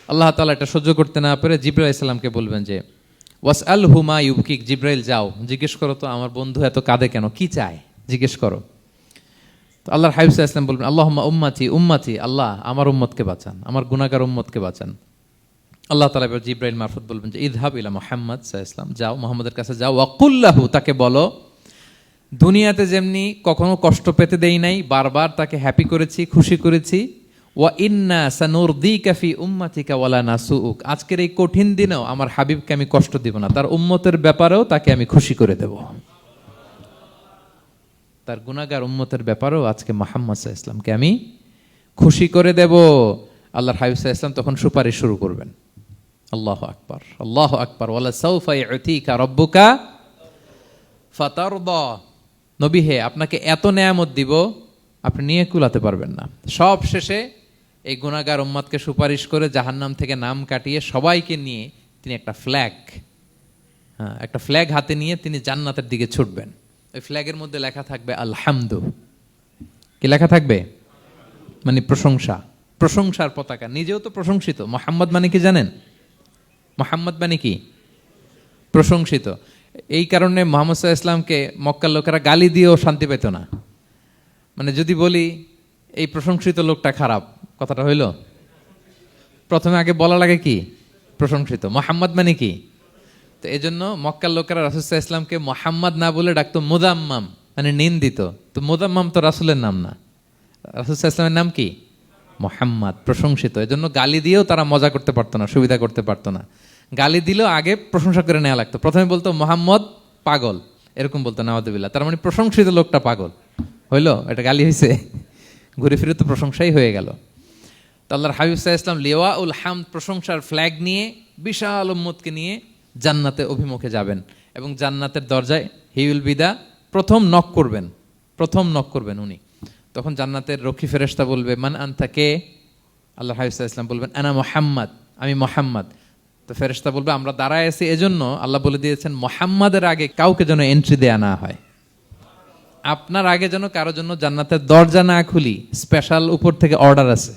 আল্লাহ তাআলা এটা সহ্য করতে না পেরে জিবরাইল আলাইহিস সালামকে বলবেন যে ওয়াসআলহু মা ইউবকিক, জিবরাইল যাও জিজ্ঞেস করো তো আমার বন্ধু এত কাঁদে কেন, কি চায় জিজ্ঞেস করো। তো আল্লাহর হাবিব সাল্লাল্লাহু আলাইহি ওয়াসাল্লাম বলবেন আল্লাহুম্মা উম্মতি উম্মতি, আল্লাহ আমার উম্মতকে বাঁচান, আমার গুনাহগার উম্মতকে বাঁচান। আল্লাহ তাআলা এবার জিবরাইল মারফত বলবেন যে ইযহাব ইলা মুহাম্মদ সাল্লাল্লাহু আলাইহি ওয়াসাল্লাম, যাও মুহাম্মদের কাছে যাও, ওয়াকুল লাহু, তাকে বলো দুনিয়াতে যেমনি কখনো কষ্ট পেতে দেই নাই, বারবার তাকে হ্যাপি করেছি, খুশি করেছি। ওয়া ইন্না সানুরদিকা ফি উম্মাতিকা ওয়ালা নাসুউক, আজকের এই কঠিন দিনেও আমার হাবিবকে আমি কষ্ট দিব না, তার উম্মতের ব্যাপারেও তাকে আমি খুশি করে দেব। তার গুনাহগার উম্মতের ব্যাপারেও আজকে মুহাম্মদ সাল্লাল্লাহু আলাইহি ওয়াসাল্লামকে আমি খুশি করে দেব। আল্লাহর হাবিব সাল্লাল্লাহু আলাইহি ওয়াসাল্লাম তখন সুপারিশ শুরু করবেন। আল্লাহু আকবার, আল্লাহু আকবার। ওয়ালা সাউফা ইউতিকা রাব্বুকা ফাতারদা। নবী হে আপনাকে এত নেয়ামত দিব আপনি নিয়ে কুলাতে পারবেন না। সব শেষে এই গুনাহগার উম্মতকে সুপারিশ করে জাহান্নাম থেকে নাম কাটিয়ে সবাইকে নিয়ে তিনি একটা ফ্ল্যাগ হাতে নিয়ে তিনি জান্নাতের দিকে ছুটবেন। ওই ফ্ল্যাগের মধ্যে লেখা থাকবে আলহামদু। কি লেখা থাকবে? মানে প্রশংসা, প্রশংসার পতাকা। নিজেও তো প্রশংসিত। মুহাম্মদ মানে কি জানেন? মুহাম্মদ মানে কি? প্রশংসিত। এই কারণে মুহাম্মদ সাল্লাল্লাহু আলাইহি ওয়াসাল্লামকে মক্কার লোকেরা গালি দিয়েও শান্তি পেত না। মানে যদি বলি এই প্রশংসিত লোকটা খারাপ, কথাটা হইল? প্রথমে আগে বলা লাগে কি? প্রশংসিত। মুহাম্মদ মানে কি? তো এই জন্য মক্কার লোকেরা রাসূল সাল্লাল্লাহু আলাইহি ওয়াসাল্লামকে মুহাম্মদ না বলে ডাকতো মুদাম্মাম, মানে নিন্দিত। তো মুদাম্মাম তো রাসূলের নাম না, রাসূল সাল্লাল্লাহু আলাইহি ওয়াসাল্লামের নাম কি? মুহাম্মদ, প্রশংসিত। এই জন্য গালি দিয়েও তারা মজা করতে পারতো না, সুবিধা করতে পারতো না। গালি দিলেও আগে প্রশংসা করে নেওয়া লাগতো। প্রথমে বলতো মুহাম্মদ পাগল, এরকম বলতো নাউযুবিল্লাহ, তার মানে প্রশংসিত লোকটা পাগল হইলো, এটা গালি হয়েছে? ঘুরে ফিরে তো প্রশংসাই হয়ে গেল। তো আল্লাহর হাবিব সাল্লাল্লাহু আলাইহি ওয়াসাল্লাম লিওয়াউল হামদ, প্রশংসার ফ্ল্যাগ নিয়ে বিশাল উম্মতকে নিয়ে জান্নাতে অভিমুখে যাবেন এবং জান্নাতের দরজায় হি উইল বি দা প্রথম নক করবেন উনি। তখন জান্নাতের রক্ষী ফেরেশতা বলবে মান আনতা, কে? আল্লাহর হাবিব সাল্লাল্লাহু আলাইহি ওয়াসাল্লাম বলবেন আনা মুহাম্মদ, আমি মুহাম্মদ। তো ফেরেশতা বলবে আমরা দাঁড়ায় আছি এজন্য আল্লাহ বলে দিয়েছেন মুহাম্মাদের আগে কাউকে যেন এন্ট্রি দেয়া না হয়, আপনার আগে যেন কারোর জন্য জান্নাতের দরজা না খুলি, স্পেশাল উপর থেকে অর্ডার আছে।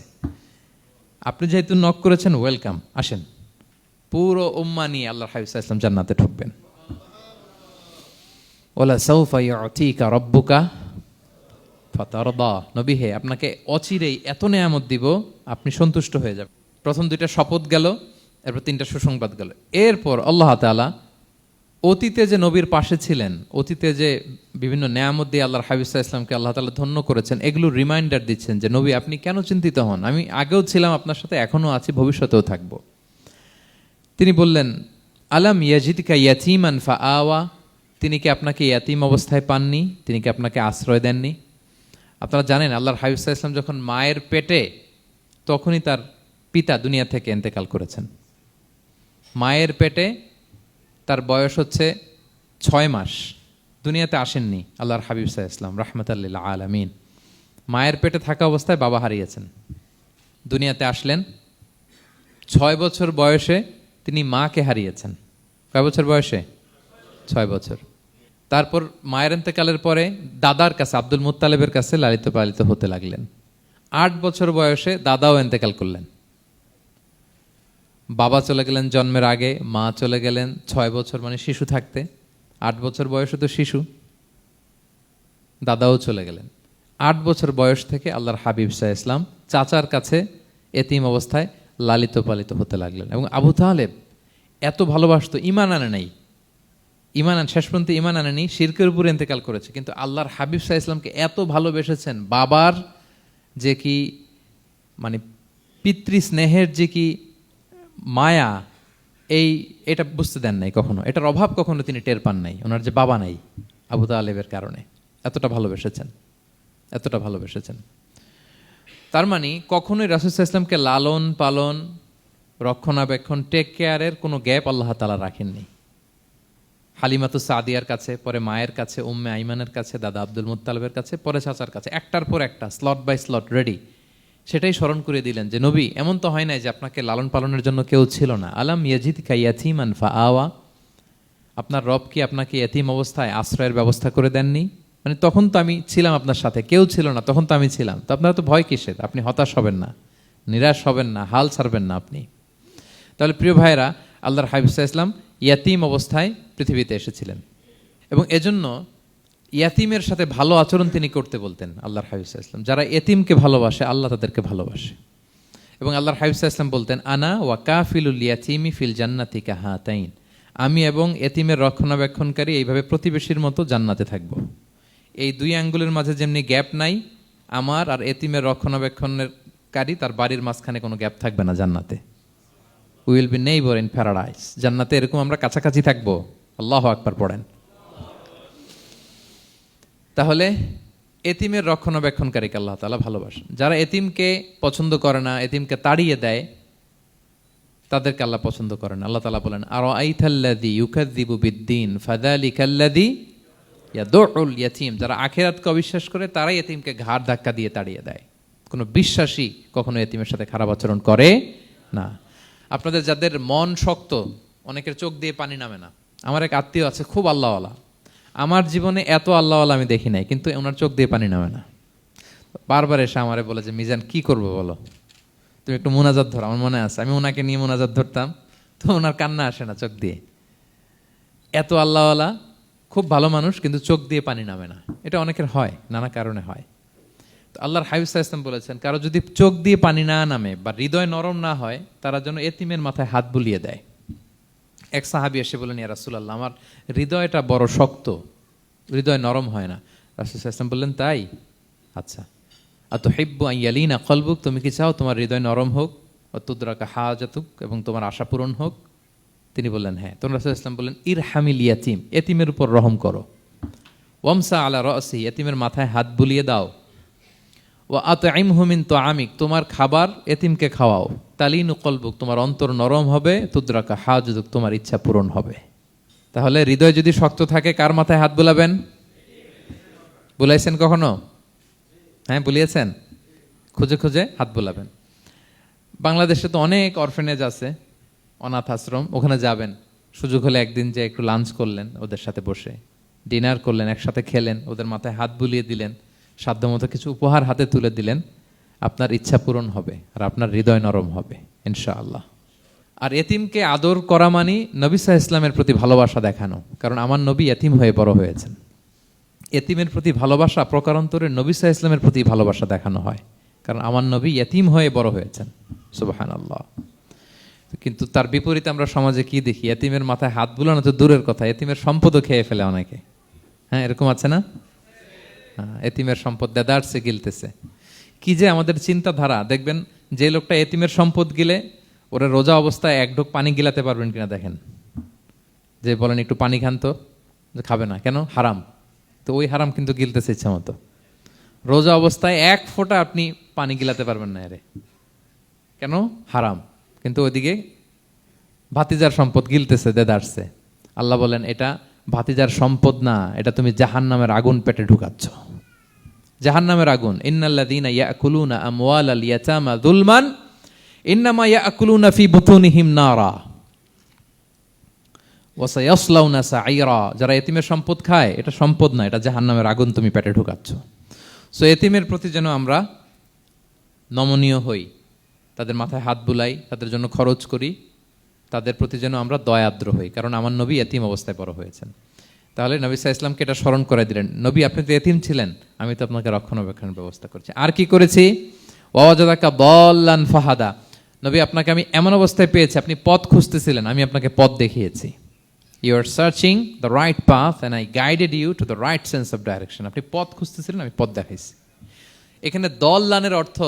আপনি যেহেতু নক করেছেন, ওয়েলকাম, আসেন। পুরো উম্মাহ নিয়ে আল্লাহর হাবিব সাল্লাল্লাহু আলাইহি ওয়াসাল্লাম জান্নাতে ঢুকবেন। ওয়ালা সাউফা ইউতিকা রাব্বুকা ফাতারদা, নবী হে, আপনাকে অচিরেই এত নেয়ামত দিব আপনি সন্তুষ্ট হয়ে যাবেন। প্রথম দুইটা শপথ গেল, এরপর তিনটা সুসংবাদ গেল। এরপর আল্লাহ তাআলা অতীতে যে নবীর পাশে ছিলেন, অতীতে যে বিভিন্ন নেয়ামত দিয়ে আল্লাহর হাবিব সাল্লাল্লাহু আলাইহি ওয়াসাল্লামকে আল্লাহ তাআলা ধন্য করেছেন, এগুলো রিমাইন্ডার দিচ্ছেন যে নবী আপনি কেন চিন্তিত হন, আমি আগেও ছিলাম আপনার সাথে, এখনো আছি, ভবিষ্যতেও থাকবো। তিনি বললেন আলাম ইয়াজিদকা ইয়াতীমান ফাআওয়া, তিনি কি আপনাকে ইয়াতীম অবস্থায় পাননি, তিনি কি আপনাকে আশ্রয় দেননি? আপনারা জানেন আল্লাহর হাবিব সাল্লাল্লাহু আলাইহি ওয়াসাল্লাম যখন মায়ের পেটে, তখনই তার পিতা দুনিয়া থেকে ইন্তেকাল করেছেন। মায়ের পেটে তার বয়স হচ্ছে 6 মাস, দুনিয়াতে আসেননি আল্লাহর হাবিব সাল্লাল্লাহু আলাইহি ওয়াসাল্লাম রাহমাতাল লিল আলামিন। মায়ের পেটে থাকা অবস্থায় বাবা হারিয়েছেন, দুনিয়াতে আসলেন 6 বছর বয়সে তিনি মাকে হারিয়েছেন। কয় বছর বয়সে? 6 বছর। তারপর মায়ের ইন্তেকালের পরে দাদার কাছে, আব্দুল মুত্তালিবের কাছে লালিত পালিত হতে লাগলেন। 8 বছর বয়সে দাদাও ইন্তেকাল করলেন। বাবা চলে গেলেন জন্মের আগে, মা চলে গেলেন 6 বছর, মানে শিশু থাকতে। 8 বছর বয়সে তো শিশু, দাদাও চলে গেলেন। 8 বছর বয়স থেকে আল্লাহর হাবিব সাল্লাল্লাহু আলাইহি ওয়াসাল্লাম চাচার কাছে এতিম অবস্থায় লালিত পালিত হতে লাগলেন। এবং আবু তালেব এত ভালোবাসতো, ইমান আনে নাই, শেষ পর্যন্ত ইমান আনেনি, শিরকের উপরে ইন্তেকাল করেছে, কিন্তু আল্লাহর হাবিব সাল্লাল্লাহু আলাইহি ওয়াসাল্লামকে এত ভালোবেসেছেন। বাবার যে কি মানে পিতৃ স্নেহের যে কি মায়া, এটা বুঝতে দেন নাই কখনো, এটার অভাব কখনো তিনি টের পান নাই। ওনার যে বাবা নাই, আবু তালেবের কারণে এতটা ভালোবেসেছেন। তার মানে কখনোই রাসূল সাল্লাল্লাহু আলাইহি ওয়াসাল্লামকে লালন পালন, রক্ষণাবেক্ষণ, টেক কেয়ারের কোনো গ্যাপ আল্লাহ তাআলা রাখেননি। হালিমাতু সাদিয়ার কাছে, পরে মায়ের কাছে, উম্মে আইমানের কাছে, দাদা আব্দুল মুত্তালিবের কাছে, পরে চাচার কাছে, একটার পর একটা, স্লট বাই স্লট রেডি। সেটাই স্মরণ করে দিলেন যে নবী এমন তো হয় নাই যে আপনাকে লালন পালনের জন্য কেউ ছিল না। আলাম ইয়াজিদকা ইয়াতীমান ফাআওয়া, আপনার রব কি আপনাকে ইয়াতীম অবস্থায় আশ্রয়ের ব্যবস্থা করে দেননি? মানে তখন তো আমি ছিলাম আপনার সাথে, কেউ ছিল না, তখন তো আমি ছিলাম। তো আপনার তো ভয় কিসের? আপনি হতাশ হবেন না, নিরাশ হবেন না, হাল ছাড়বেন না আপনি। তাহলে প্রিয় ভাইরা, আল্লাহর হাবিব সাল্লাল্লাহু আলাইহি ওয়াসাল্লাম ইয়াতীম অবস্থায় পৃথিবীতে এসেছিলেন এবং এজন্য ইয়াতীমের সাথে ভালো আচরণ তিনি করতে বলতেন আল্লাহর হাবিব সাল্লাল্লাহু আলাইহি ওয়াসাল্লাম। যারা এতিমকে ভালোবাসে আল্লাহ তাদেরকে ভালোবাসে। এবং আল্লাহর হাবিব সাল্লাল্লাহু আলাইহি ওয়াসাল্লাম বলতেন আনা ওয়া কাফিলুল ইয়াতীমি ফিল জান্নাতি কাহাতাইন, আমি এবং এতিমের রক্ষণাবেক্ষণকারী এইভাবে প্রতিবেশীর মতো জান্নাতে থাকব। এই দুই আঙ্গুলের মাঝে যেমনি গ্যাপ নাই, আমার আর এতিমের রক্ষণাবেক্ষণকারী তার বাড়ির মাঝখানে কোনো গ্যাপ থাকবে না জান্নাতে। We will be neighbour in paradise, জান্নাতে এরকম আমরা কাছাকাছি থাকবো। আল্লাহু আকবার পড়েন। তাহলে এতিমের রক্ষণাবেক্ষণকারীকে আল্লাহ তাআলা ভালোবাসেন। যারা এতিমকে পছন্দ করে না, এতিমকে তাড়িয়ে দেয়, তাদেরকে আল্লাহ পছন্দ করেন। আল্লাহ তাআলা বলেন আরাআইতাল্লাযী ইউকাযযিবু বিদ্দীন ফাযালিকাল্লাযী ইয়াদউল ইয়াতীম, যারা আখিরাতকে অবিশ্বাস করে তারাই এতিমকে ঘাড় ধাক্কা দিয়ে তাড়িয়ে দেয়। কোনো বিশ্বাসী কখনো এতিমের সাথে খারাপ আচরণ করে না। আপনাদের যাদের মন শক্ত, অনেকের চোখ দিয়ে পানি নামে না। আমার এক আত্মীয় আছে খুব আল্লাহওয়ালা, আমার জীবনে এত আল্লাহওয়ালা আমি দেখি নাই, কিন্তু ওনার চোখ দিয়ে পানি নামে না। বারবার এসে আমারে বলে যে মিজান কি করবো বলো, তুমি একটু মোনাজাত ধরো। আমার মনে আছে আমি ওনাকে নিয়ে মোনাজাত ধরতাম, তো ওনার কান্না আসে না চোখ দিয়ে। এত আল্লাহওয়ালা, খুব ভালো মানুষ, কিন্তু চোখ দিয়ে পানি নামে না। এটা অনেকের হয়, নানা কারণে হয়। তো আল্লাহর হাবিব সাল্লাল্লাহু আলাইহি ওয়াসাল্লাম বলেছেন কারো যদি চোখ দিয়ে পানি না নামে বা হৃদয় নরম না হয়, তারা যেন এতিমের মাথায় হাত বুলিয়ে দেয়। এক সাহাবী এসে বললেন, ইয়া রাসূলুল্লাহ, আমার হৃদয়টা বড় শক্ত, হৃদয় নরম হয় না। রাসূল সাল্লাল্লাহু আলাইহি ওয়াসাল্লাম বললেন, তাই? আচ্ছা, আতুহিব্বু আন ইয়ালিনা কলবুক, তুমি কি চাও তোমার হৃদয় নরম হোক, ওয়া তুদরাকা হাজাতুক, এবং তোমার আশা পূরণ হোক? তিনি বললেন, হ্যাঁ। তখন রাসূল সাল্লাল্লাহু আলাইহি ওয়াসাল্লাম বললেন, ইরহামিল ইয়াতীম, এতিমের উপর রহম করো। ওয়ামসা আলা রাসি, এতিমের মাথায় হাত বুলিয়ে দাও। ওয়া আতইমহু মিন তুআমিক, তোমার খাবার এতিমকে খাওয়াও। তালিনু কলবুক, তোমার অন্তর নরম হবে। তুদরাকা হাজাতুক, তোমার ইচ্ছা পূরণ হবে। তাহলে হৃদয় যদি শক্ত থাকে, কার মাথায় হাত বুলাবেন? বুলাইছেন কখনো? হ্যাঁ, বুলিয়েছেন? খুঁজে খুঁজে হাত বুলাবেন। বাংলাদেশে তো অনেক অরফেনেজ আছে, অনাথ আশ্রম, ওখানে যাবেন। সুযোগ হলে একদিন যে একটু লাঞ্চ করলেন ওদের সাথে বসে, ডিনার করলেন, একসাথে খেলেন, ওদের মাথায় হাত বুলিয়ে দিলেন, সাধ্যমতো কিছু উপহার হাতে তুলে দিলেন, আপনার ইচ্ছা পূরণ হবে আর আপনার হৃদয় নরম হবে ইনশাআল্লাহ। আর এতিমকে আদর করা মানে নবী সাল্লাল্লাহু আলাইহি ইসলামের প্রতি ভালোবাসা দেখানো, কারণ আমার নবী এতিম হয়ে বড় হয়েছেন। এতিমের প্রতি ভালোবাসা প্রকারান্তরে নবী সাল্লাল্লাহু আলাইহি ইসলামের প্রতি ভালোবাসা দেখানো হয়, কারণ আমার নবী এতিম হয়ে বড় হয়েছেন। সুবহানাল্লাহ। কিন্তু তার বিপরীতে আমরা সমাজে কি দেখি? এতিমের মাথায় হাত বুলানো তো দূরের কথা, এতিমের সম্পদও খেয়ে ফেলে অনেকে। হ্যাঁ, এরকম আছে না? এতিমের সম্পদ দেদারসে গিলতেছে। কি যে আমাদের চিন্তাধারা! দেখবেন, যে লোকটা এতিমের সম্পদ গিলে, ওরা রোজা অবস্থায় এক ঢোক পানি গিলাতে পারবেন কিনা দেখেন। যে বলেন একটু পানি খান তো, যে খাবে না, কেন? হারাম। তো ওই হারাম কিন্তু গিলতেছে ইচ্ছা মতো। রোজা অবস্থায় এক ফোঁটা আপনি পানি গিলাতে পারবেন না, এরে কেন? হারাম। কিন্তু ওইদিকে ভাতিজার সম্পদ গিলতেছে দেদারসে। আল্লাহ বলেন, এটা ভাতিজার সম্পদ না, এটা তুমি জাহান্নামের আগুন পেটে ঢুকাচ্ছ। জাহান্নামের আগুন। ইন্নাল্লাযীনা ইয়াকুলুনা আমওয়ালাল ইয়াতামা যুলমান ইন্নামা ইয়াকুলুনা ফি বুতুনিহিম নারা ওয়া সায়াসলাউনা সাঈরা। যারা এতিমের সম্পদ খায়, এটা সম্পদ না, এটা জাহান্নামের আগুন তুমি পেটে ঢুকাচ্ছ। সো এতিমের প্রতি যেন আমরা নমনীয় হই, তাদের মাথায় হাত বুলাই, তাদের জন্য খরচ করি, তাদের প্রতি যেন আমরা দয়াদ্র হই, কারণ আমার নবী এতিম অবস্থায় বড় হয়েছেন। তাহলে নবী সাল্লাল্লাহু আলাইহি ইসলামকে এটা স্মরণ করে দিলেন, নবী আপনি তো এতিম ছিলেন, আমি তো আপনাকে রক্ষণাবেক্ষণের ব্যবস্থা করছি। আর কি করেছি? ওয়াজাদাকা দাল্লান ফাহাদা, নবী আপনাকে আমি এমন অবস্থায় পেয়েছি, আপনি পথ খুঁজতেছিলেন, আমি আপনাকে পথ দেখিয়েছি। You are searching the right path and I guided you to the right sense of direction. আপনি পথ খুঁজতেছিলেন, আমি পথ দেখাইছি। এখানে দল্লানের অর্থ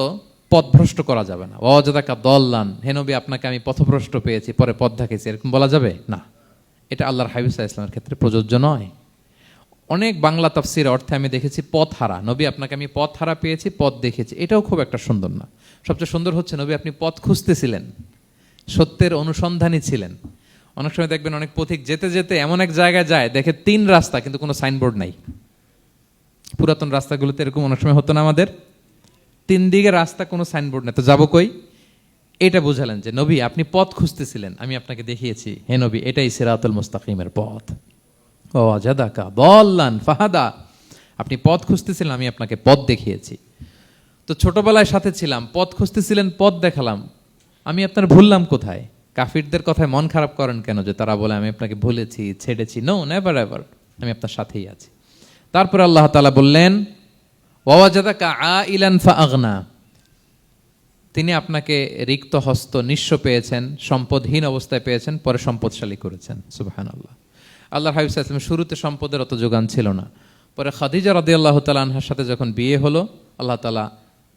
পথভ্রষ্ট করা যাবে না। ওয়াজাদাকা দল্লান, হে নবী আপনাকে আমি পথভ্রষ্ট পেয়েছি, পরে পথ দেখাইছি, এরকম বলা যাবে না। এটা আল্লাহর হাবিব সাল্লাল্লাহু আলাইহি ইসলামের ক্ষেত্রে প্রযোজ্য নয়। অনেক বাংলা তাফসীর অর্থে আমি দেখেছি পথ হারা, নবী আপনাকে আমি পথ হারা পেয়েছি, পথ দেখেছি, এটাও খুব একটা সুন্দর না। সবচেয়ে সুন্দর হচ্ছে নবী আপনি পথ খুঁজতেছিলেন, সত্যের অনুসন্ধানী ছিলেন। অনেক সময় দেখবেন অনেক পথিক যেতে যেতে এমন এক জায়গায় যায়, দেখে 3 রাস্তা কিন্তু কোনো সাইনবোর্ড নাই। পুরাতন রাস্তাগুলোতে এরকম অনেক সময় হতো না আমাদের, 3 দিকে রাস্তা, কোনো সাইনবোর্ড নেই, তো যাবো কই? এটা বুঝালেন যে নবী আপনি পথ খুঁজতেছিলেন, আমি আপনাকে দেখিয়েছি, হে নবী এটাই সিরাতুল মুস্তাকিমের পথ। ওয়াজাদাকা দাল্লান ফাহাদা, আপনি পথ খুঁজতেছিলেন, আমি আপনাকে পথ দেখিয়েছি। তো ছোটবেলায় সাথে ছিলাম, পথ খুঁজতেছিলেন, পথ দেখালাম, আমি আপনার ভুললাম কোথায়? কাফিরদের কথায় মন খারাপ করেন কেন যে তারা বলে আমি আপনাকে ভুলেছি, ছেড়েছি? নো, নেভার এভার, আমি আপনার সাথেই আছি। তারপর আল্লাহ তাআলা বললেন, ওয়াজাদাকা আইলান ফাআগনা, তিনি আপনাকে রিক্ত হস্ত, নিঃস্ব পেয়েছেন, সম্পদহীন অবস্থায় পেয়েছেন, পরে সম্পদশালী করেছেন। সুবহানাল্লাহ। আল্লাহর হাবিব সাল্লাল্লাহু আলাইহি ওয়াসাল্লাম শুরুতে সম্পদের অত যোগান ছিল না, পরে খাদিজা রাদিয়াল্লাহু তাআলা আনহার সাথে যখন বিয়ে হলো, আল্লাহ তাআলা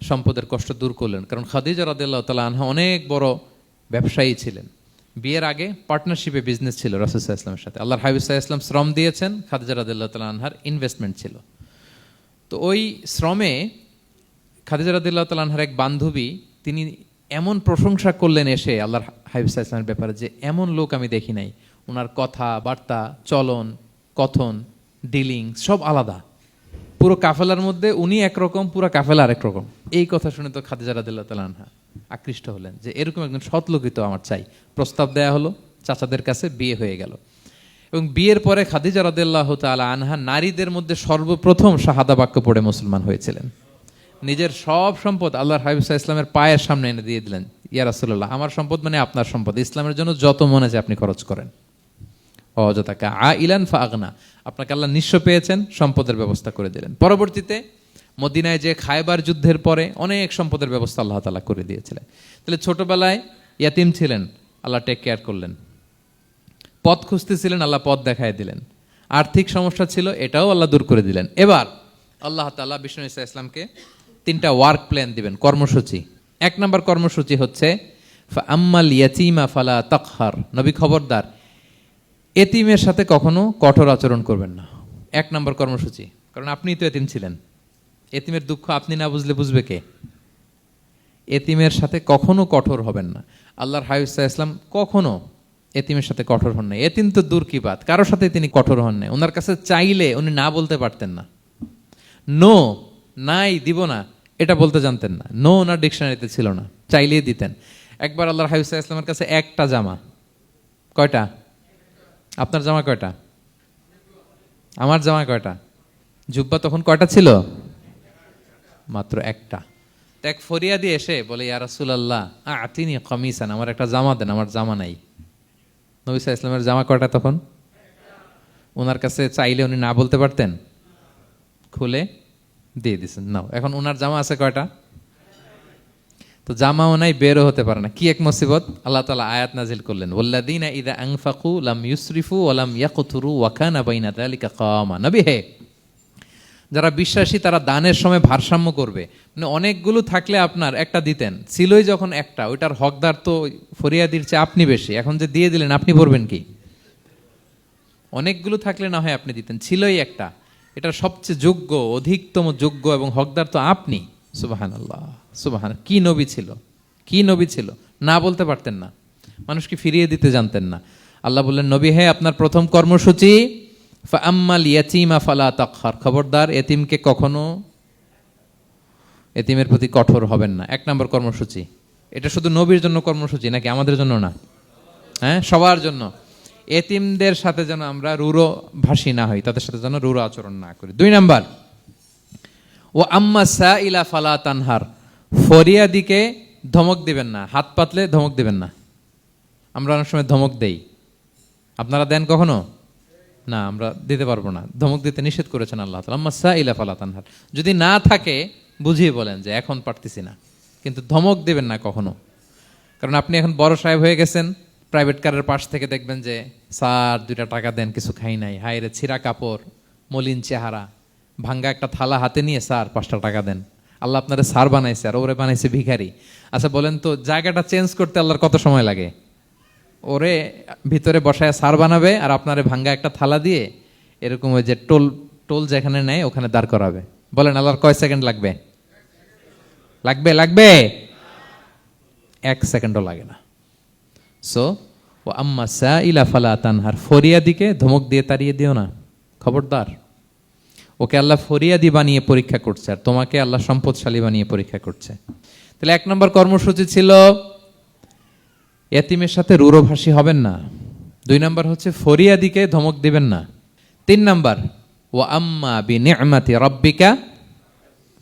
সম্পদের কষ্ট দূর করলেন, কারণ খাদিজা রাদিয়াল্লাহু তাআলা আনহা অনেক বড় ব্যবসায়ী ছিলেন। বিয়ের আগে পার্টনারশিপে বিজনেস ছিল রাসূল সাল্লাল্লাহু আলাইহি ওয়াসাল্লামের সাথে। আল্লাহর হাবিব সাল্লাল্লাহু আলাইহি ওয়াসাল্লাম শ্রম দিয়েছেন, খাদিজা রাদিয়াল্লাহু তাআলা আনহার ইনভেস্টমেন্ট ছিল। তো ওই শ্রমে খাদিজা রাদিয়াল্লাহু তাআলা আনহার এক বান্ধবী, তিনি এমন প্রশংসা করলেন এসে আল্লাহর হাবিব সাল্লাল্লাহু আলাইহি ওয়াসাল্লামের ব্যাপারে, যে এমন লোক আমি দেখি নাই, ওনার কথা বার্তা, চলন, কথন, ডিলিং সব আলাদা। পুরো কাফেলার মধ্যে উনি একরকম, পুরো কাফেলা আরেক রকম। এই কথা শুনে তো খাদিজা রাদিয়াল্লাহু তাআলা আনহা আকৃষ্ট হলেন যে এরকম একজন সৎ লোকই তো আমার চাই। প্রস্তাব দেয়া হলো, চাচাদের কাছে বিয়ে হয়ে গেল। এবং বিয়ের পরে খাদিজা রাদিয়াল্লাহু তাআলা আনহা নারীদের মধ্যে সর্বপ্রথম শাহাদা বাক্য পড়ে মুসলমান হয়েছিলেন। নিজের সব সম্পদ আল্লাহর হাবিব সাল্লাল্লাহু আলাইহি ওয়াসাল্লামের পায়ের সামনে এনে দিয়ে দিলেন, ইয়া রাসূলুল্লাহ আমার সম্পদ মানে আপনার সম্পদ, ইসলামের জন্য যত মনে চায় আপনি খরচ করেন। ওয়াজাদাকা আইলান ফাআগনা, আপনাকে আল্লাহ নিঃস্ব পেয়েছেন, সম্পদের ব্যবস্থা করে দিলেন। পরবর্তীতে মদিনায় যে খায়বার যুদ্ধের পরে অনেক সম্পদের ব্যবস্থা আল্লাহ তাআলা করে দিয়েছিলেন। তাহলে ছোটবেলায় ইয়াতিম ছিলেন, আল্লাহ টেক কেয়ার করলেন। পথ খুঁজতেছিলেন, আল্লাহ পথ দেখায় দিলেন। আর্থিক সমস্যা ছিল, এটাও আল্লাহ দূর করে দিলেন। এবার আল্লাহ তাআলা বিষ্ণু ঈসা ইসলামকে 3টা ওয়ার্ক প্ল্যান দিবেন, কর্মসূচি। 1 নম্বর কর্মসূচি হচ্ছে আম্মাল ইয়াতীমা ফালা তাকহার, নবী খবরদার এতিমের সাথে কখনো কঠোর আচরণ করবেন না। 1 নম্বর কর্মসূচি, কারণ আপনিই তো এতিম ছিলেন। এতিমের দুঃখ আপনি না বুঝলে বুঝবে কে? এতিমের সাথে কখনো কঠোর হবেন না। আল্লাহর হাবিব সাল্লাল্লাহু আলাইহি ওয়াসাল্লাম কখনো এতিমের সাথে কঠোর হন নাই। এতিম তো দূর কি বাত, কারোর সাথে তিনি কঠোর হন নাই। ওনার কাছে চাইলে উনি না বলতে পারতেন না। নো, নাই, দিব না, এটা বলতে জানতেন না। নো ওনার ডিকশনারিতে ছিল না, চাইলেই দিতেন। একবার আল্লাহর হাবিব সাল্লাল্লাহু আলাইহি ওয়াসাল্লামের কাছে একটা জামা, কয়টা? আপনার জামা কয়টা? আমার জামা কয়টা? জুব্বা তখন কয়টা ছিল? মাত্র একটা। এক ফরিয়াদি এসে বলে, ইয়া রাসূলুল্লাহ আতিনি কামিসান, আমার একটা জামা দেন, আমার জামা নাই। নবী সাল্লাল্লাহু আলাইহি ওয়াসাল্লামের জামা কয়টা তখন? ওনার কাছে চাইলে উনি না বলতে পারতেন? খুলে দিয়ে দিয়েছেন, নাও। এখন ওনার জামা আছে কয়টা? তো জামাও নাই, বেরও হতে পারে না। কি এক মুসিবত! আল্লাহ তাআলা আয়াত নাজিল করলেন, ওয়াল্লাযীনা ইযা আনফাকু লাম ইউসরিফু ওয়া লাম ইয়াকতুরু ওয়া কানা বাইনা যালিকা কাওয়ামা। নবী হে, যারা বিশ্বাসী তারা দানের সময় ভারসাম্য করবে। মানে অনেকগুলো থাকলে আপনার একটা দিতেন, ছিলই যখন একটা, ওইটার হকদার তো ফরিয়াদির চেয়ে আপনি বেশি। এখন যে দিয়ে দিলেন, আপনি পড়বেন কি? অনেকগুলো থাকলে না হয় আপনি দিতেন, ছিলই একটা, এটার সবচেয়ে যোগ্য, অধিকতম যোগ্য এবং হকদার তো আপনি। সুবহানাল্লাহ, সুবহান। কি নবী ছিল, কি নবী ছিল! না বলতে পারতেন না, মানুষকে ফিরিয়ে দিতে জানতেন না। আল্লাহ বললেন, নবী হে, আপনার প্রথম কর্মসূচি ফাআম্মাল ইয়াতীমা ফালা তাকহার, খবরদার এতিমকে কখনো, এতিমের প্রতি কঠোর হবেন না। 1 নম্বর কর্মসূচি। এটা শুধু নবীর জন্য কর্মসূচি নাকি আমাদের জন্য না? হ্যাঁ, সবার জন্য। এতিমদের সাথে যেন আমরা রূঢ় ভাষী না হই, তাদের সাথে যেন রূঢ় আচরণ না করি। 2 নম্বর, ও আম্মা সাইলা ফালা তানহার, ফরিয়াদিকে ধমক দিবেন না, হাত পাতলে ধমক দিবেন না। আমরা অনেক সময় ধমক দেই, আপনারা দেন কখনো? না, আমরা দিতে পারবো না, ধমক দিতে নিষেধ করেছেন আল্লাহ তাআলা। আম্মা সাইলা ফালা তানহার, যদি না থাকে বুঝিয়ে বলেন যে এখন পারতেছি না, কিন্তু ধমক দিবেন না কখনো। কারণ আপনি এখন বড় সাহেব হয়ে গেছেন, প্রাইভেট কারের পাশ থেকে দেখবেন যে স্যার 2টা টাকা দেন, কিছু খাই নাই, হায় রে, ছিঁড়া কাপড়, মলিন চেহারা, ভাঙ্গা একটা থালা হাতে নিয়ে, স্যার 5টা টাকা দেন। আল্লাহ আপনারে স্যার বানাইছে আর ওরে বানাইছে ভিখারি। আচ্ছা বলেন তো, জায়গাটা চেঞ্জ করতে আল্লাহর কত সময় লাগে? ওরে ভিতরে বসায় স্যার বানাবে আর আপনারে ভাঙ্গা একটা থালা দিয়ে এরকম ওই যে টোল টোল যেখানে নেয় ওখানে দাঁড় করাবে। বলেন আল্লাহর কয় সেকেন্ড লাগবে? লাগবে? লাগবে? 1 সেকেন্ডও লাগে না। সো ও আম্মা সাইলা ফালা তানহার, ফরিয়াদিকে ধমক দিয়ে তাড়িয়ে দিও না, খবরদার। ওকে আল্লাহ ফরিয়াদি বানিয়ে পরীক্ষা করছে, আর তোমাকে আল্লাহ সম্পদশালী বানিয়ে পরীক্ষা করছে। তাহলে 1 নম্বর কর্মসূচি ছিল এতিমের সাথে রূঢ়ভাষী হবেন না। 2 নম্বর হচ্ছে ফরিয়াদিকে ধমক দিবেন না। 3 নম্বর, ওয়া আম্মা বিনি'মাতি রাব্বিকা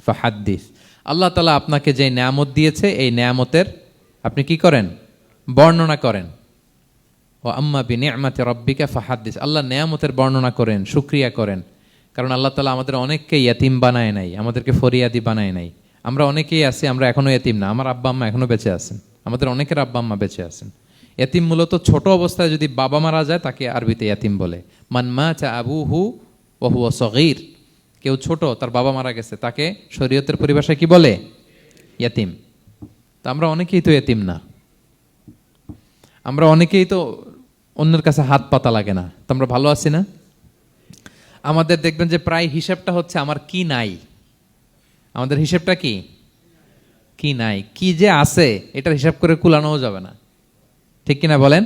ফাহাদ্দিস, আল্লাহ তাআলা আপনাকে যে নেয়ামত দিয়েছে এই নেয়ামতের আপনি কি করেন? বর্ণনা করেন। ওয়া আম্মা বিনি'মাতি রাব্বিকা ফাহাদ্দিস, আল্লাহ নেয়ামতের বর্ণনা করেন, শুকরিয়া করেন। কারণ আল্লাহ তাআলা আমাদের অনেককে ইয়েতিম বানায় নাই, আমাদেরকে ফরিয়াদি বানায় নাই। আমরা অনেকেই আছি, আমরা এখনো ইয়েতিম না, আমার আব্বা আম্মা এখনো বেঁচে আছেন, আমাদের অনেকের আব্বা আম্মা বেঁচে আছেন। ইয়েতিম মূলত ছোট অবস্থায় যদি বাবা মারা যায় তাকে আরবিতে ইয়েতিম বলে। মান মাতা আবুহু ওয়া হুয়া সগীর, কেউ ছোট, তার বাবা মারা গেছে, তাকে শরীয়তের পরিভাষায় কি বলে? ইয়েতিম। তা আমরা অনেকেই তো ইয়েতিম না, আমরা অনেকেই তো অন্যের কাছে হাত পাতা লাগে না, তো আমরা ভালো আছি না? আমাদের দেখবেন যে প্রায় হিসাবটা হচ্ছে আমার কি নাই। আমাদের হিসাবটা কি? কি নাই। কি যে আছে এটার হিসাব করে কুলানোও যাবে না, ঠিক কিনা বলেন?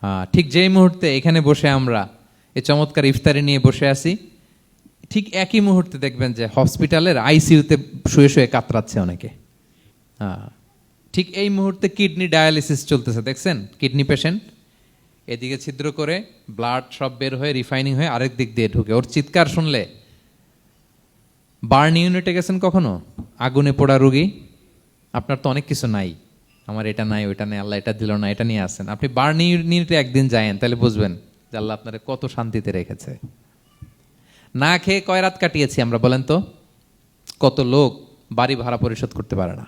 হ্যাঁ, ঠিক যেই মুহূর্তে এখানে বসে আমরা এই চমৎকার ইফতারি নিয়ে বসে আছি, ঠিক একই মুহূর্তে দেখবেন যে হসপিটালের আইসিইউতে শুয়ে শুয়ে কাতরাচ্ছে অনেকে। হ্যাঁ, ঠিক এই মুহূর্তে কিডনি ডায়ালিসিস চলতেছে, দেখছেন? কিডনি পেশেন্ট এদিকে ছিদ্র করে ব্লাড সব বের হয়ে রিফাইনিং হয়ে আরেক দিক দিয়ে ঢুকে, ওর চিৎকার শুনলে। বার্ন ইউনিটে গেছেন কখনো? আগুনে পোড়া রোগী, আপনার তো অনেক কিছু নাই, আমার এটা নাই, ওইটা নেই, আল্লাহ এটা দিল না, এটা নিয়ে আসেন। আপনি বার্ন ইউনিটে একদিন যায়েন, তাহলে বুঝবেন যে আল্লাহ আপনারে কত শান্তিতে রেখেছে। না খেয়ে কয় রাত কাটিয়েছি আমরা, বলেন তো? কত লোক বাড়ি ভাড়া পরিশোধ করতে পারে না,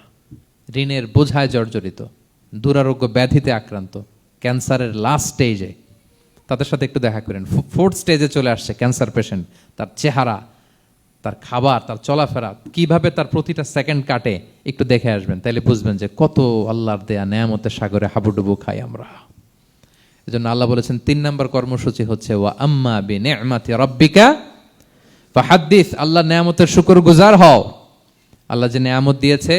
ঋণের বোঝায় জর্জরিত, দুরারোগ্য ব্যাধিতে আক্রান্ত, ক্যান্সারের লাস্ট স্টেজে, তাদের সাথে একটু দেখা করেন। ফোর্থ স্টেজে চলে আসছে ক্যান্সার পেশেন্ট, তার চেহারা, তার খাবার, তার চলাফেরা, কিভাবে তার প্রতিটা সেকেন্ড কাটে, একটু দেখে আসবেন, তাইলে বুঝবেন যে কত আল্লাহর দেয়া নেয়ামতের সাগরে হাবুডুবু খাই আমরা। এজন্য আল্লাহ বলেছেন 3 নম্বর কর্মসূচি হচ্ছে ওয়া আম্মা বিনি'মাতি রাব্বিকা ফাহাদ্দিস, আল্লাহর নেয়ামতের শুকরগুজার হও। আল্লাহ যে নেয়ামত দিয়েছে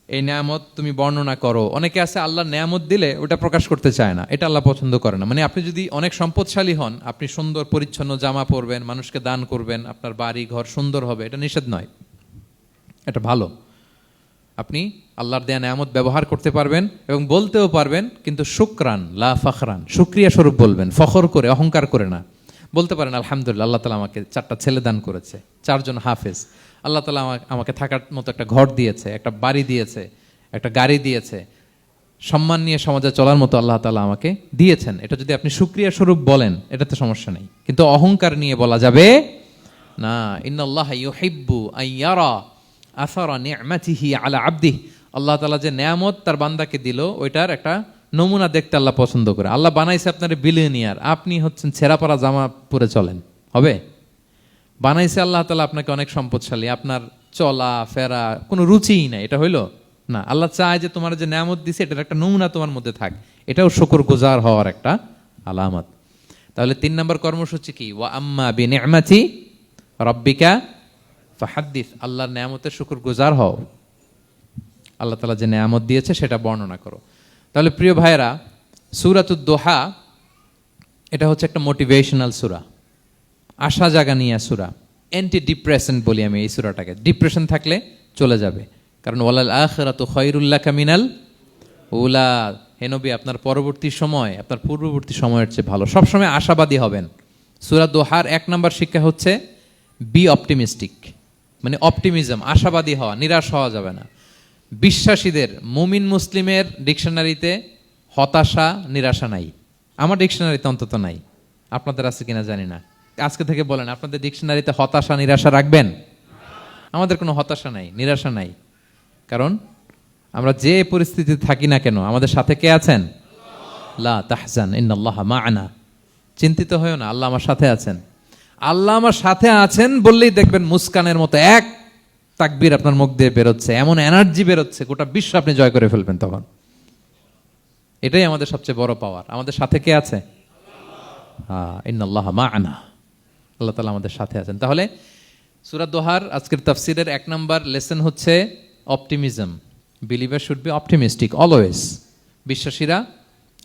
এই নেয়ামত তুমি বর্ণনা করো। অনেকে আছে আল্লাহর নেয়ামত দিলে ওটা প্রকাশ করতে চায় না, এটা আল্লাহ পছন্দ করে না। মানে আপনি যদি অনেক সম্পদশালী হন, আপনি সুন্দর পরিচ্ছন্ন জামা পরবেন, মানুষকে দান করবেন, আপনার বাড়ি ঘর সুন্দর হবে, এটা নিষেধ নয়, এটা ভালো। আপনি আল্লাহর দেয়া নেয়ামত ব্যবহার করতে পারবেন এবং বলতেও পারবেন, কিন্তু শুকরান লা ফখরান, শুকরিয়া স্বরূপ বলবেন, ফখর করে অহংকার করে না। বলতে পারেন আলহামদুলিল্লাহ, আল্লাহ তাআলা আমাকে 4টা ছেলে দান করেছে, 4 জন হাফেজ, আল্লাহ তাআলা আমাকে থাকার মতো একটা ঘর দিয়েছে, একটা বাড়ি দিয়েছে, একটা গাড়ি দিয়েছে, সম্মান নিয়ে সমাজে চলার মতো আল্লাহ তাআলা আমাকে দিয়েছেন। এটা যদি আপনি শুকরিয়া স্বরূপ বলেন, এটাতে সমস্যা নেই, কিন্তু অহংকার নিয়ে বলা যাবে না। ইন্নাল্লাহা ইউহিব্বু আইয়ারা আসারা নি'মাতিহি আলা আবদিহি, আল্লাহ তাআলা যে নেয়ামত তার বান্দাকে দিল ওইটার একটা নমুনা দেখতে আল্লাহ পছন্দ করে। আল্লাহ বানাইছে আপনার বিলিয়নিয়ার, আপনি হচ্ছেন ছেঁড়াপাড়া জামা পরে চলেন, হবে? বানাইছে আল্লাহ তাআলা আপনাকে অনেক সম্পদশালী, আপনার চলা ফেরা কোনো রুচিই নাই, এটা হইলো না। আল্লাহ চায় যে তোমার যে নেয়ামত দিছে এটার একটা নমুনা তোমার মধ্যে থাক, এটাও শুকরগুজার হওয়ার একটা আলামত। তাহলে 3 নম্বর কর্মসূচি কি? ওয়া আম্মা বিনি'মাতি রাব্বিকা ফাহাদ্দিস, আল্লাহর নেয়ামতের শুকরগুজার হও, আল্লাহ তাআলা যে নেয়ামত দিয়েছে সেটা বর্ণনা করো। তাহলে প্রিয় ভাইয়েরা, সূরাতুদ দোহা এটা হচ্ছে একটা মোটিভেশনাল সূরা, আশা জাগানিয়া সূরা, অ্যান্টি ডিপ্রেশন বলি আমি এই সূরাটাকে। ডিপ্রেশন থাকলে চলে যাবে, কারণ ওয়ালাল আখিরাতু খায়রুল লাকা মিনাল উলা, হে নবী আপনার পরবর্তী সময় আপনার পূর্ববর্তী সময়ের চেয়ে ভালো। সবসময় আশাবাদী হবেন। সূরা দোহার 1 নম্বর শিক্ষা হচ্ছে বি অপটিমিস্টিক, মানে অপটিমিজম, আশাবাদী হওয়া, নিরাশ হওয়া যাবে না। বিশ্বাসীদের, মুমিন মুসলিমের ডিকশনারিতে হতাশা নিরাশা নাই, আমার ডিকশনারিতে অন্তত নাই, আপনাদের আছে কিনা জানি না। আজকে থেকে বলেন আপনাদের ডিকশনারিতে হতাশা নিরাশা রাখবেন? আমাদের কোনো হতাশা নাই, নিরাশা নাই, কারণ আমরা যে পরিস্থিতিতে থাকি না কেন আমাদের সাথে কে আছেন? লা তাহজান ইন্নাল্লাহা মা'ানা, চিন্তিত হয়ো না, আল্লাহ আমার সাথে আছেন। আল্লাহ আমার সাথে আছেন বললেই দেখবেন মুস্কানের মতো এক তাকবীর আপনার মুখ দিয়ে বেরোচ্ছে, এমন এনার্জি বেরোচ্ছে, গোটা বিশ্ব আপনি জয় করে ফেলবেন তখন। এটাই আমাদের সবচেয়ে বড় পাওয়ার। আমাদের সাথে কে আছে? ইন্নাল্লাহা মা'ানা, আল্লাহ তাআলা আমাদের সাথে আছেন। তাহলে সূরা দোহার আজকের তাফসীরের 1 নম্বর লেসন হচ্ছে optimism. Believer should be optimistic always. বিশ্বাসীরা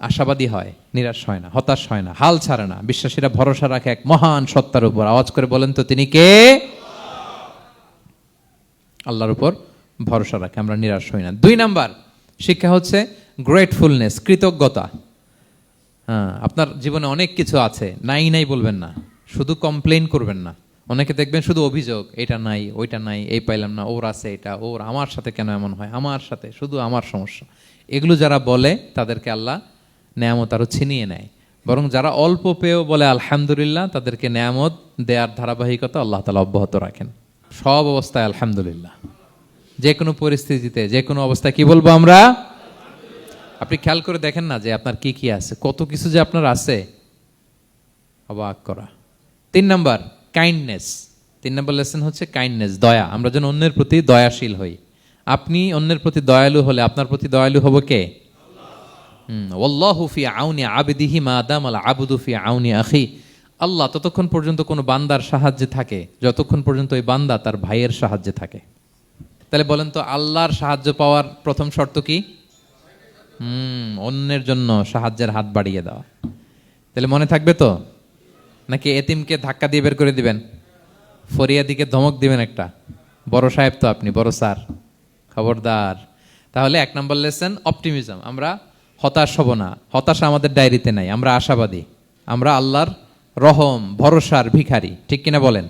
আশাবাদী হয়, নিরাশ হয় না, হতাশ হয় না, হাল ছাড়ে না। বিশ্বাসীরা ভরসা রাখে এক মহান সত্তার উপর। আওয়াজ করে বলেন তো তিনি কে? আল্লাহর উপর ভরসা রাখে, আমরা নিরাশ হই না। 2 নাম্বার শিক্ষা হচ্ছে গ্রেটফুলনেস, কৃতজ্ঞতা। আপনার জীবনে অনেক কিছু আছে, নাই নাই বলবেন না, শুধু কমপ্লেইন করবেন না। অনেকে দেখবেন শুধু অভিযোগ, এটা নাই ওইটা নাই, এই পাইলাম না, ওর আছে এটা, ওর, আমার সাথে কেন এমন হয়, আমার সাথে শুধু আমার সমস্যা। এগুলো যারা বলে তাদেরকে আল্লাহ নেয়ামত আরো ছিনিয়ে নেয়। বরং যারা অল্প পেয়েও বলে আলহামদুলিল্লাহ, তাদেরকে নেয়ামত দেয়ার ধারাবাহিকতা আল্লাহ তাআলা অব্যাহত রাখেন। সব অবস্থায় আলহামদুলিল্লাহ, যে কোনো পরিস্থিতিতে, যে কোনো অবস্থায় কি বলবো আমরা? আপনি খেয়াল করে দেখেন না যে আপনার কি কি আছে, কত কিছু যে আপনার আছে, অবাক করা। 3 নাম্বার কাইন্ডনেস। 3 নাম্বার লেসন হচ্ছে কাইন্ডনেস, দয়া। আমরা যেন অন্যের প্রতি দয়াশীল হই। আপনি অন্যের প্রতি দয়ালু হলে আপনার প্রতি দয়ালু হবো কে? ওয়াল্লাহু ফি আউনি আবদিহি মা দামাল আবদু ফি আউনি আখি। আল্লাহ ততক্ষণ পর্যন্ত কোনো বান্দার সাহায্যে থাকে যতক্ষণ পর্যন্ত ওই বান্দা তার ভাইয়ের সাহায্যে থাকে। তাহলে বলেন তো, আল্লাহর সাহায্য পাওয়ার প্রথম শর্ত কি? অন্যের জন্য সাহায্যের হাত বাড়িয়ে দেওয়া। তাহলে মনে থাকবে তো? নাকি এতিমকে ধাক্কা দিয়ে বের করে দিবেন? ফরিয়াদিকে ধমক দিবেন একটা? বড় সাহেব তো আপনি, বড় স্যার, খবরদার। তাহলে 1 নম্বর লেসন অপটিমিজম। আমরা হতাশ হব না, হতাশা আমাদের ডায়েরিতে নাই, আমরা আশাবাদী, আমরা আল্লাহর রহম ভরসার ভিখারি, ঠিক কিনা বলেন?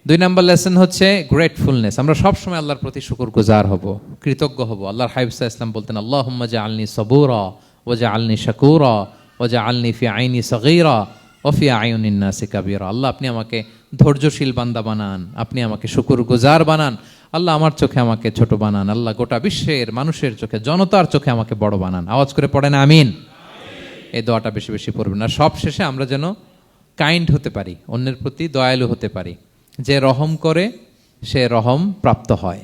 2 নম্বর লেসন হচ্ছে গ্রেটফুলনেস। আমরা সবসময় আল্লাহর প্রতি শুকরগুজার হব, কৃতজ্ঞ হব। আল্লাহর হাবিব সাল্লাল্লাহু আলাইহি ওয়াসাল্লাম বলতেন, আল্লাহুম্মা জাআলনি সাবুরা ওয়া জাআলনি শাকুরা ওয়া জাআলনি ফি আইনি সগীরা ওয়া ফি আয়ুনিন নাসি কাবীরা। আল্লাহ আপনি আমাকে ধৈর্যশীল বান্দা বানান, আপনি আমাকে শুকরগুজার বানান। আল্লাহ আমার চোখে আমাকে ছোট বানান, আল্লাহ গোটা বিশ্বের মানুষের চোখে, জনতার চোখে আমাকে বড় বানান। আওয়াজ করে পড়েন আমিন। এই দোয়াটা বেশি বেশি পড়বেন। আর সব শেষে আমরা যেন কাইন্ড হতে পারি, অন্যের প্রতি দয়ালু হতে পারি। যে রহম করে সে রহম প্রাপ্ত হয়,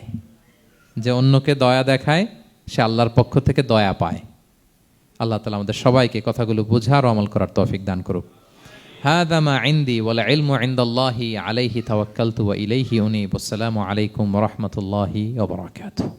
যে অন্যকে দয়া দেখায় সে আল্লাহর পক্ষ থেকে দয়া পায়। আল্লাহ তাআলা আমাদের সবাইকে কথাগুলো বোঝার ও আমল করার তৌফিক দান করুক। হাযা মা ইনদি ওয়াল ইলমু ইনদাল্লাহি আলাইহি তাওয়াক্কালতু ওয়া ইলাইহি উনীব। আসসালামু আলাইকুম ওয়া রাহমাতুল্লাহি ওয়া বারাকাতুহু।